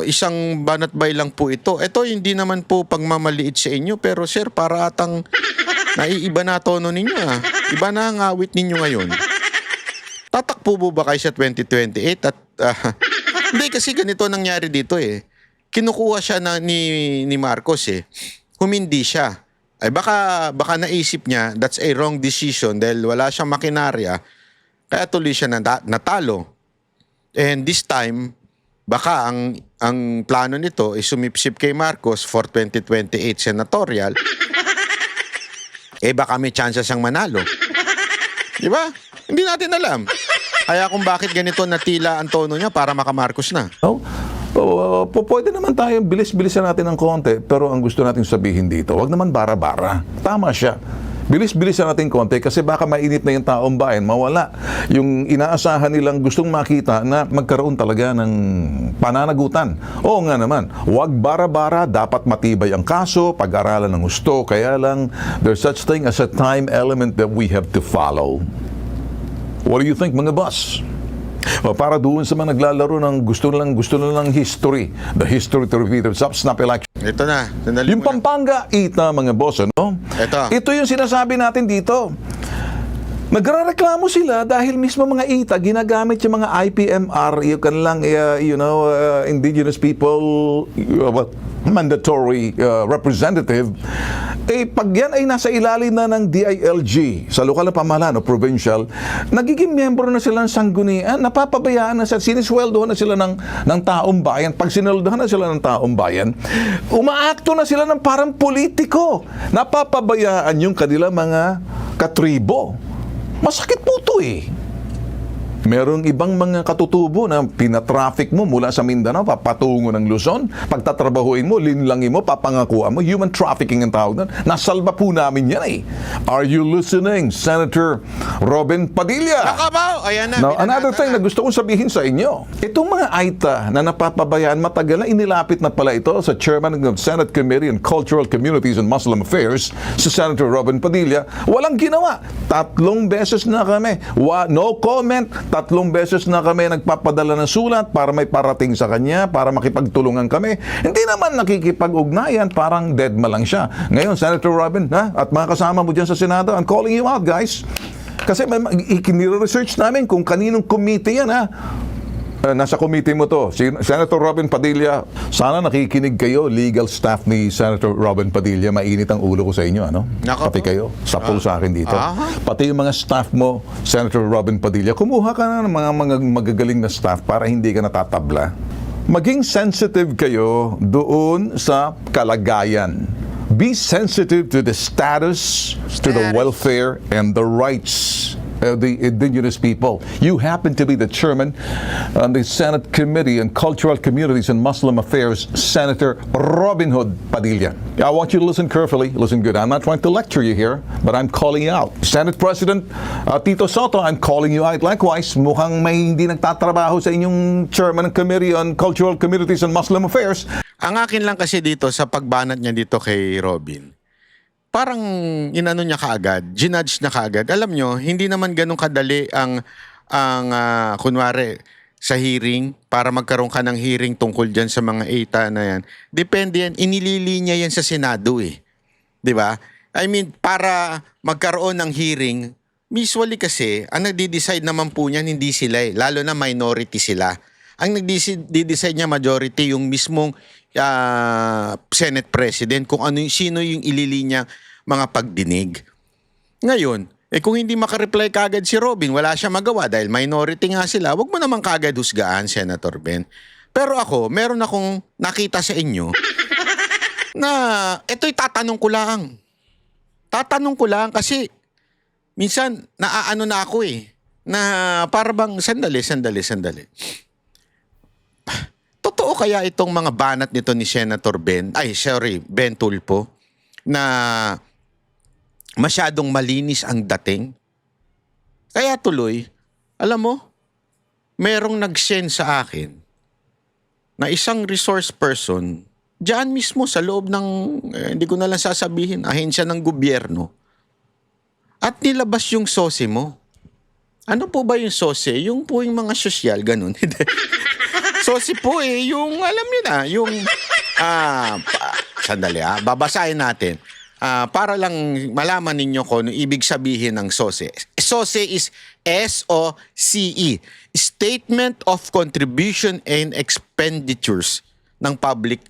Isang banat bay lang po ito. Ito hindi naman po pagmamaliit sa inyo, pero sir, para atang naiiba na tono ninyo Iba na ang awit ninyo ngayon. Tatakpo po ba kayo sa 2028? At hindi kasi ganito nangyari dito eh. Kinukuha siya ni Marcos eh. Humindi siya. Ay baka naisip niya that's a wrong decision dahil wala siyang makinarya. Kaya tuloy siya natalo. And this time, baka ang plano nito is sumipsip kay Marcos for 2028 senatorial. Baka may chance siyang manalo. Di ba? Hindi natin alam. Kaya kung bakit ganito natila ang tono niya para maka-Marcos na. Pwede naman tayo bilis-bilisan natin ng konti, pero ang gusto natin sabihin dito, wag naman bara-bara. Tama siya. Bilis-bilisan natin konti kasi baka mainit na yung taong bayan, mawala. Yung inaasahan nilang gustong makita na magkaroon talaga ng pananagutan. Oo nga naman, wag bara-bara, dapat matibay ang kaso, pag-aralan ng gusto, kaya lang there's such thing as a time element that we have to follow. What do you think, mga boss? Para doon sa mga naglalaro ng gusto na lang history. The history to repeat itself, snap election. Ito na. Yung Pampanga Ita, mga boss, Ito yung sinasabi natin dito. Nagrereklamo sila dahil mismo mga Ita, ginagamit yung mga IPMR, yung kanilang, indigenous people, mandatory representative. Pag yan ay nasa ilalim na ng DILG sa lokal na pamahalaan o provincial, nagiging miyembro na sila ng sanggunian, napapabayaan na sila, sinisweldohan na sila ng taong bayan. Pag sineldohan na sila ng taong bayan, umaakto na sila ng parang politiko. Napapabayaan yung kanilang mga katribo. Masakit po ito eh. Merong ibang mga katutubo na pinatraffic mo mula sa Mindanao, papatungo ng Luzon. Pagtatrabahuin mo, linlangin mo, papangakuan mo. Human trafficking ang tawag doon. Nasalba po namin yan eh. Are you listening, Senator Robin Padilla? Nakabaw! Ayan na. Now, binanata another thing na gusto kong sabihin sa inyo, itong mga AITA na napapabayaan, matagal na inilapit na pala ito sa Chairman ng Senate Committee on Cultural Communities and Muslim Affairs, si Senator Robin Padilla. Walang ginawa. 3 beses na kami. No comment. 3 beses na kami nagpapadala ng sulat para may parating sa kanya, para makipagtulungan kami. Hindi naman nakikipag-ugnayan, parang deadma lang siya. Ngayon, Senator Robin, ha? At mga kasama mo dyan sa Senado, I'm calling you out, guys. Kasi ikinire-research namin kung kaninong committee yan, ha? Nasa committee mo to, Senator Robin Padilla. Sana nakikinig kayo, legal staff ni Senator Robin Padilla. Mainit ang ulo ko sa inyo, ano? Nako Pati po. kayo, sapul sa akin dito. Pati yung mga staff mo, Senator Robin Padilla, kumuha ka na ng mga magagaling na staff para hindi ka natatabla. Maging sensitive kayo doon sa kalagayan. Be sensitive to the status, to the welfare, and the rights of the indigenous people. You happen to be the chairman on the Senate Committee on Cultural Communities and Muslim Affairs, Senator Robin Hood Padilla. I want you to listen carefully, listen good. I'm not trying to lecture you here, but I'm calling you out. Senate President Tito Soto, I'm calling you out likewise. Mukhang may hindi nagtatrabaho sa inyong chairman ng Committee on Cultural Communities and Muslim Affairs. Ang akin lang kasi dito sa pagbanat niya dito kay Robin, parang inano niya kaagad, ginudge na kaagad. Alam nyo, hindi naman ganun kadali ang kunwari sa hearing, para magkaroon ka ng hearing tungkol dyan sa mga ETA na yan. Depende yan, inililinya yan sa Senado eh. 'Di ba? I mean, para magkaroon ng hearing, usually kasi, ang nagdi-decide naman po niyan hindi sila eh, lalo na minority sila. Ang nagdi-decide niya majority, yung mismong Senate President, kung sino yung ililinya mga pagdinig. Ngayon, kung hindi makareply kagad si Robin, wala siya magawa dahil minority nga sila, wag mo naman kagad husgaan, Senator Ben. Pero ako, meron akong nakita sa inyo na ito'y tatanong ko lang. Tatanong ko lang kasi minsan naaano na ako eh, na para bang sandali. Totoo kaya itong mga banat nito ni Senator Ben Tulfo na masyadong malinis ang dating? Kaya tuloy, alam mo, merong nag-send sa akin na isang resource person diyan mismo sa loob ng, hindi ko na lang sasabihin, ahensya ng gobyerno, at nilabas yung SOSE mo. Ano po ba yung SOSE? Yung po yung mga sosyal, ganun. SOSE po yung, alam niyo na, yung, sandali babasahin natin. Para lang malaman ninyo kung ano ibig sabihin ng SOSE. SOSE is SOCE, Statement of Contribution and Expenditures ng public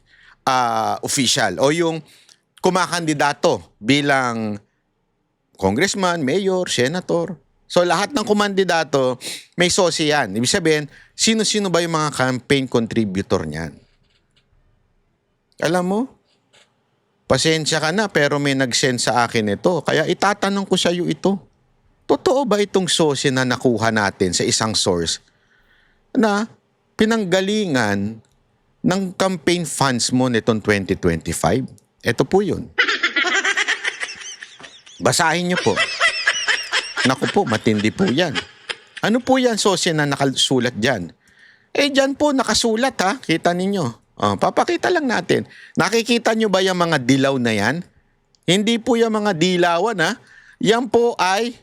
official o yung kumakandidato bilang congressman, mayor, senator. So lahat ng kumandidato may SOSE yan. Ibig sabihin, sino-sino ba yung mga campaign contributor niyan? Alam mo, pasensya ka na pero may nag-send sa akin ito. Kaya itatanong ko sa iyo ito. Totoo ba itong SOSE na nakuha natin sa isang source na pinanggalingan ng campaign funds mo nitong 2025? Ito po yun. Basahin niyo po. Naku po, matindi po yan. Ano po yan, SOSE na nakasulat dyan? Dyan po nakasulat ha, kita ninyo. Papakita lang natin. Nakikita nyo ba yung mga dilaw na yan? Hindi po yung mga dilawan ha. Yan po ay,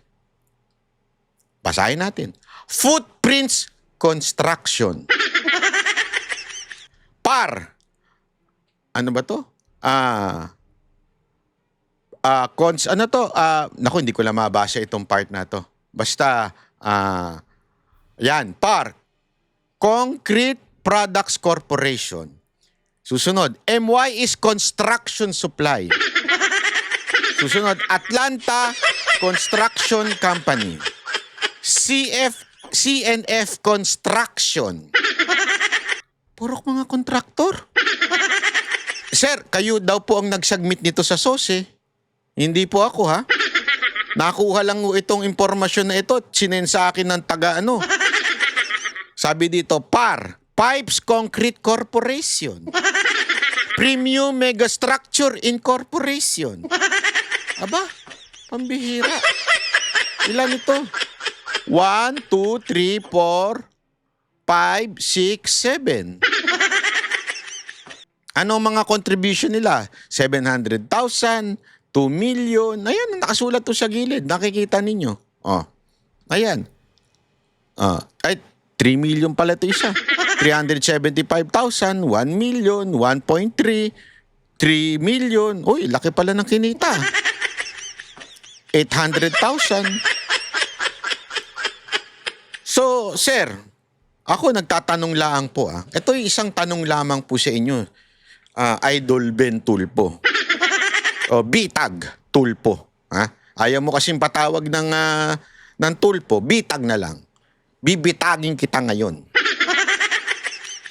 basahin natin, Footprints Construction. PAR. Ano ba to? Naku, hindi ko lang mabasa itong part na to. Basta, yan, PAR. Concrete Products Corporation. Susunod, MY is Construction Supply. Susunod, Atlanta Construction Company. CNF Construction. Purok mga kontraktor. Sir, kayo daw po ang nagsubmit nito sa SOSE. Hindi po ako ha. Nakuha lang itong impormasyon na ito at sinend sa akin ng Sabi dito, PAR, Pipes Concrete Corporation. Premium Megastructure Incorporation. Aba, pambihira. Ilan ito? 1, 2, 3, 4, 5, 6, 7. Ano mga contribution nila? 700,000, 2 million. Ayan, nakasulat to sa gilid. Nakikita ninyo. Oh. Ayan. Ay, 3 million pala ito isa. 375,000, 1 million, 1.3, 3 million. Uy, laki pala ng kinita. 800,000. So, sir, ako nagtatanong lang po. Ito yung isang tanong lamang po sa inyo. Idol Ben Tulpo. O, Bitag Tulpo. Ayaw mo kasing patawag ng Tulpo, Bitag na lang. Bibitagin kita ngayon.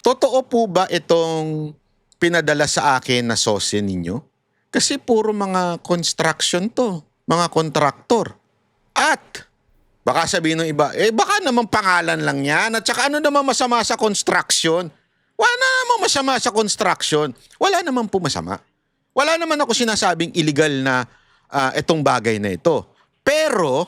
Totoo po ba itong pinadala sa akin na sose ninyo? Kasi puro mga construction to, mga kontraktor. At baka sabihin ng iba, baka naman pangalan lang yan. At saka ano naman masama sa construction? Wala naman masama sa construction. Wala naman po masama. Wala naman ako sinasabing illegal na itong bagay na ito. Pero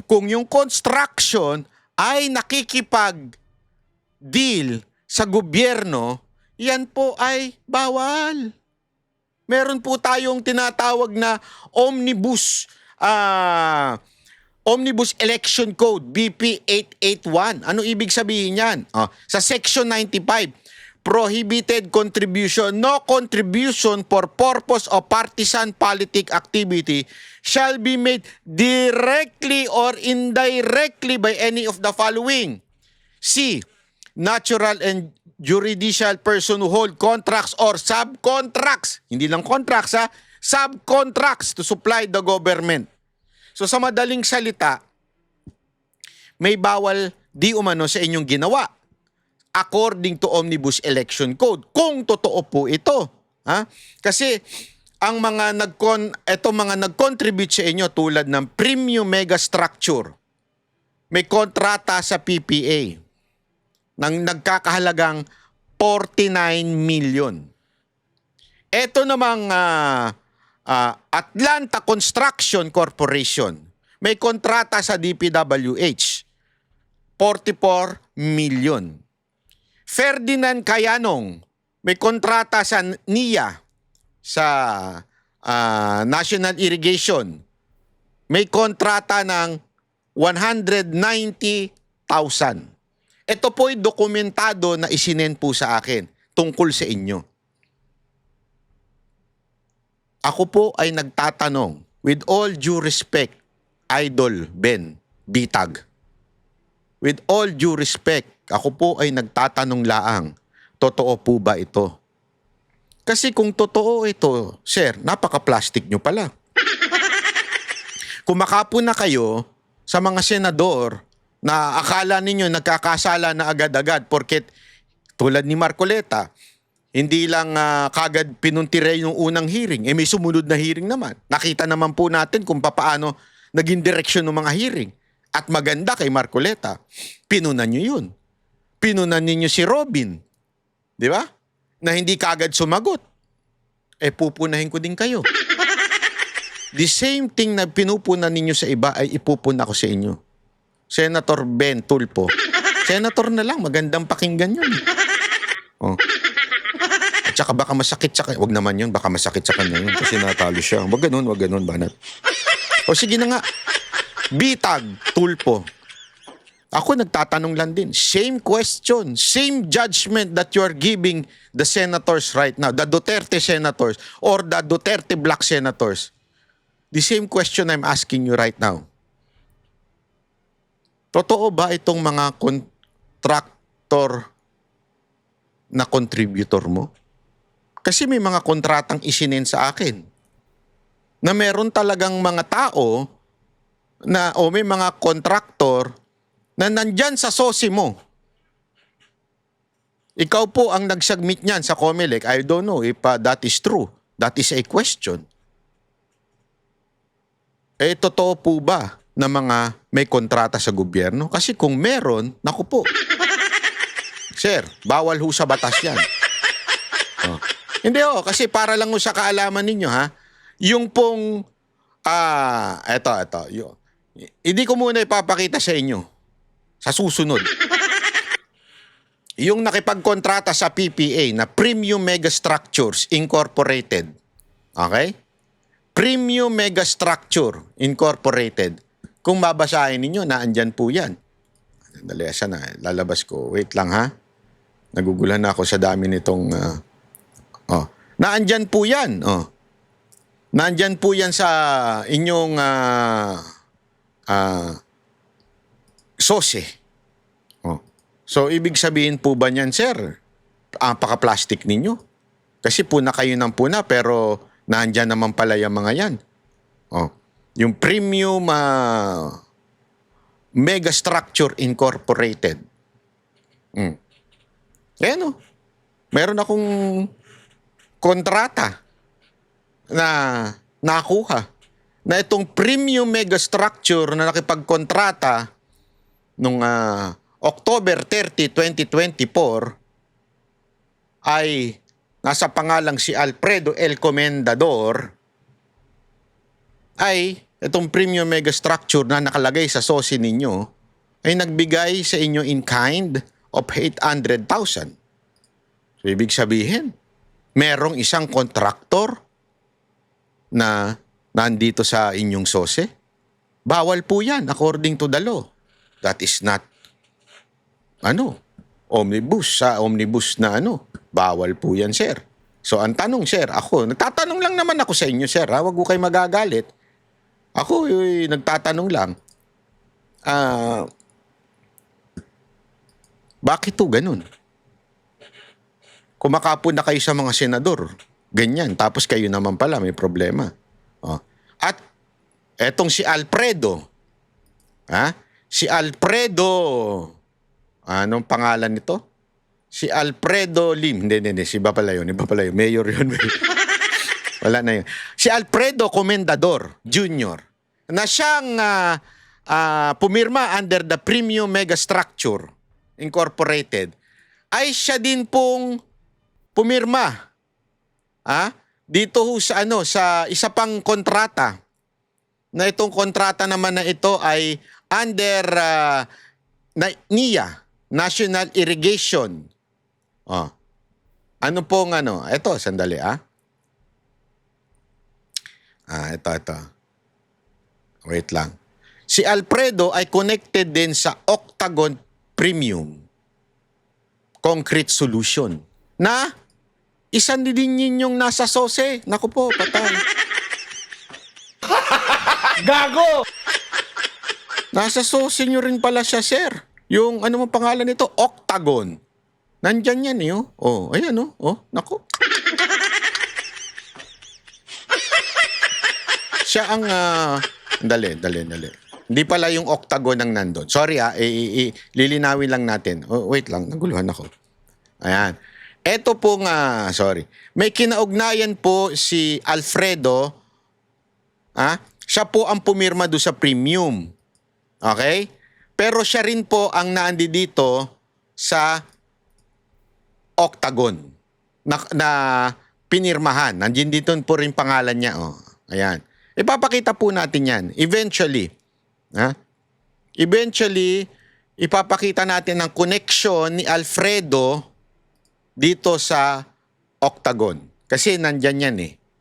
kung yung construction ay nakikipag-deal sa gobyerno, yan po ay bawal. Meron po tayong tinatawag na Omnibus Election Code, BP 881. Ano ibig sabihin yan? Sa Section 95, prohibited contribution, no contribution for purpose of partisan politic activity shall be made directly or indirectly by any of the following. C. Natural and juridical person who hold contracts or subcontracts. Hindi lang contracts subcontracts to supply the government. So sa madaling salita, may bawal di umano sa inyong ginawa according to Omnibus Election Code. Kung totoo po ito. Kasi ang mga nag-contribute sa inyo tulad ng Premium Megastructure, may kontrata sa PPA ng nagkakahalagang 49 million. Ito namang Atlanta Construction Corporation, may kontrata sa DPWH, 44 million. Ferdinand Cayanong, may kontrata sa NIA, sa National Irrigation, may kontrata ng 190,000. Ito po'y dokumentado na isinend po sa akin tungkol sa inyo. Ako po ay nagtatanong, with all due respect, Idol Ben Bitag. With all due respect, ako po ay nagtatanong laang, totoo po ba ito? Kasi kung totoo ito, sir, napaka-plastic nyo pala. Kumakapo na kayo sa mga senador na akala ninyo nagkakasala na agad-agad porket tulad ni Marcoleta, hindi lang kagad pinuntire yung unang hearing, may sumunod na hearing naman. Nakita naman po natin kung paano naging direksyon ng mga hearing. At maganda kay Marcoleta, pinunan nyo yun. Pinunan ninyo si Robin, di ba? Na hindi kagad sumagot. Pupunahin ko din kayo. The same thing na pinupunan ninyo sa iba ay ipupuna ko sa inyo. Senator Ben Tulpo. Senator na lang, magandang pakinggan yun. At saka baka masakit sa kanya. Huwag naman yun, baka masakit sa kanya yun kasi natalo siya. Wag ganun, banat. O sige na nga, Bitag Tulpo. Ako nagtatanong lang din. Same question, same judgment that you're giving the senators right now, the Duterte senators or the Duterte Black senators. The same question I'm asking you right now. Totoo ba itong mga contractor na contributor mo? Kasi may mga kontratang isinend sa akin na meron talagang mga tao na o may mga contractor na nandyan sa sosi mo. Ikaw po ang nag-submit niyan sa COMELEC. I don't know if that is true. That is a question. Totoo po ba na mga may kontrata sa gobyerno? Kasi kung meron, naku po, Sir, bawal ho sa batas yan. Oh. Hindi kasi para lang ho sa kaalaman ninyo ha, yung pong, hindi ko muna ipapakita sa inyo sa susunod. Yung nakipagkontrata sa PPA na Premium Megastructures Incorporated. Okay? Premium Megastructure Incorporated. Kung babasahin ninyo, naandyan po yan. Dali, asa na. Lalabas ko. Wait lang ha. Naguguluhan na ako sa dami nitong... Naandyan po yan. Naandyan po yan sa inyong SOSE. So, ibig sabihin po ba niyan, sir? Paka-plastic ninyo? Kasi puna kayo ng puna, pero naandyan naman pala yung mga yan. Yung Premium Megastructure Incorporated. Ayan meron akong kontrata na nakuha na itong Premium Megastructure na nakipagkontrata nung October 30, 2024 ay nasa pangalang si Alfredo L. Comendador ay itong Premium Megastructure na nakalagay sa SOSI ninyo ay nagbigay sa inyo in kind of 800,000. So, ibig sabihin, merong isang kontraktor na nandito sa inyong SOSE. Bawal po yan according to the law. That is not omnibus na bawal po yan, sir. So, ang tanong, sir, nagtatanong lang naman ako sa inyo, sir, ha? Huwag ko kayo magagalit. Ako, nagtatanong lang. Bakit to ganun? Kumakapon na kayo sa mga senador. Ganyan. Tapos kayo naman pala, may problema. At, etong si Alfredo, si Alfredo, anong pangalan nito? Si Alfredo Lim. Hindi. Iba pala yun. Mayor yun. Wala na yun. Si Alfredo Comendador Jr. na siyang pumirma under the Premium Megastructure Incorporated ay siya din pong pumirma dito sa sa isa pang kontrata. Na itong kontrata naman na ito ay under NIA, National Irrigation. Ano pong ito, sandali ito. Wait lang. Si Alfredo ay connected din sa Octagon Premium Concrete Solution na isa din yung nasa SOSE. Naku po, patay. Gago! Nasa SOSE nyo rin pala siya, sir. Yung ano mo pangalan nito? Octagon. Nandyan yan ayan naku. Siya ang dali. Hindi pala yung Octagon ang nandun. Sorry lilinawin lang natin. Wait lang, naguluhan ako. Ayan. Ito pong sorry. May kinaugnayan po si Alfredo. Siya po ang pumirma do sa Premium. Okay? Pero siya rin po ang naandi dito sa Octagon na pinirmahan. Nandiyan dito po rin pangalan niya. Ayan. Ipapakita po natin yan. Eventually, ipapakita natin ang connection ni Alfredo dito sa Octagon. Kasi nandyan yan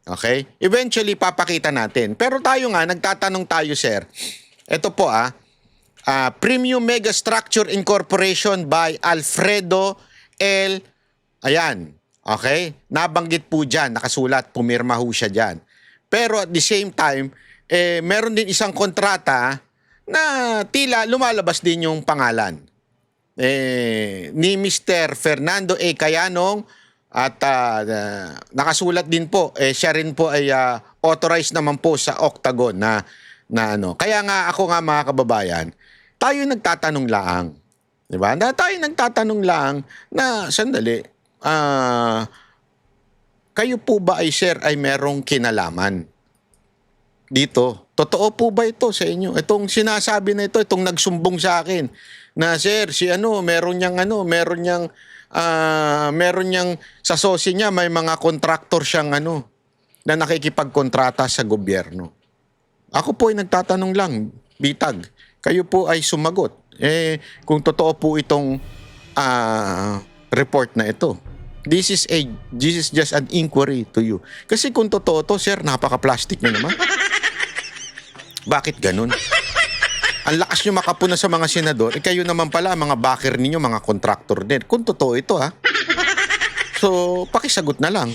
Okay? Eventually, papakita natin. Pero tayo nagtatanong tayo, sir. Ito po Premium Megastructure Incorporation by Alfredo L. Ayan. Okay? Nabanggit po dyan. Nakasulat. Pumirma ho siya dyan. Pero at the same time, meron din isang kontrata na tila lumalabas din yung pangalan. Ni Mr. Fernando A. Cayanong at nakasulat din po, siya rin po ay authorized naman po sa Octagon na Kaya ako mga kababayan, tayo nagtatanong lang. Diba? Tayo nagtatanong lang na sandali, kayo po ba ay sir ay merong kinalaman dito. Totoo po ba ito sa inyo? Itong sinasabi na ito, itong nagsumbong sa akin na sir, si meron niyang sa sosi niya may mga kontraktor siyang na nakikipagkontrata sa gobyerno. Ako po ay nagtatanong lang, bitag. Kayo po ay sumagot. Kung totoo po itong report na ito. This is just an inquiry to you. Kasi kung totoo to, sir, napaka-plastic na naman. Bakit ganun? Ang lakas nyo makapuna sa mga senador, kayo naman pala, mga backer ninyo, mga kontraktor din. Kung totoo ito, ha? So, pakisagot na lang.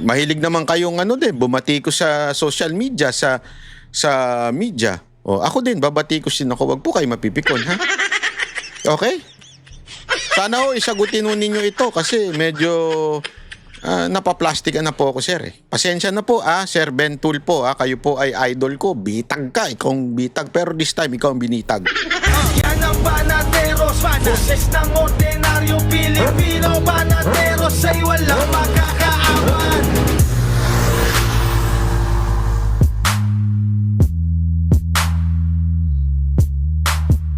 Mahilig naman kayong bumati ko sa social media, sa media. Ako din, babati ko din ako. Wag po kayo mapipikon, ha? Okay? Sana isagutin ninyo ito kasi medyo napaplastikan na po ako, sir. Pasensya na po, Sir Ben Tulfo, kayo po ay idol ko. Bitag ka, ikaw ang bitag. Pero this time, ikaw ang binitag. Yan ang banateros, boses ng ordinaryo Pilipino.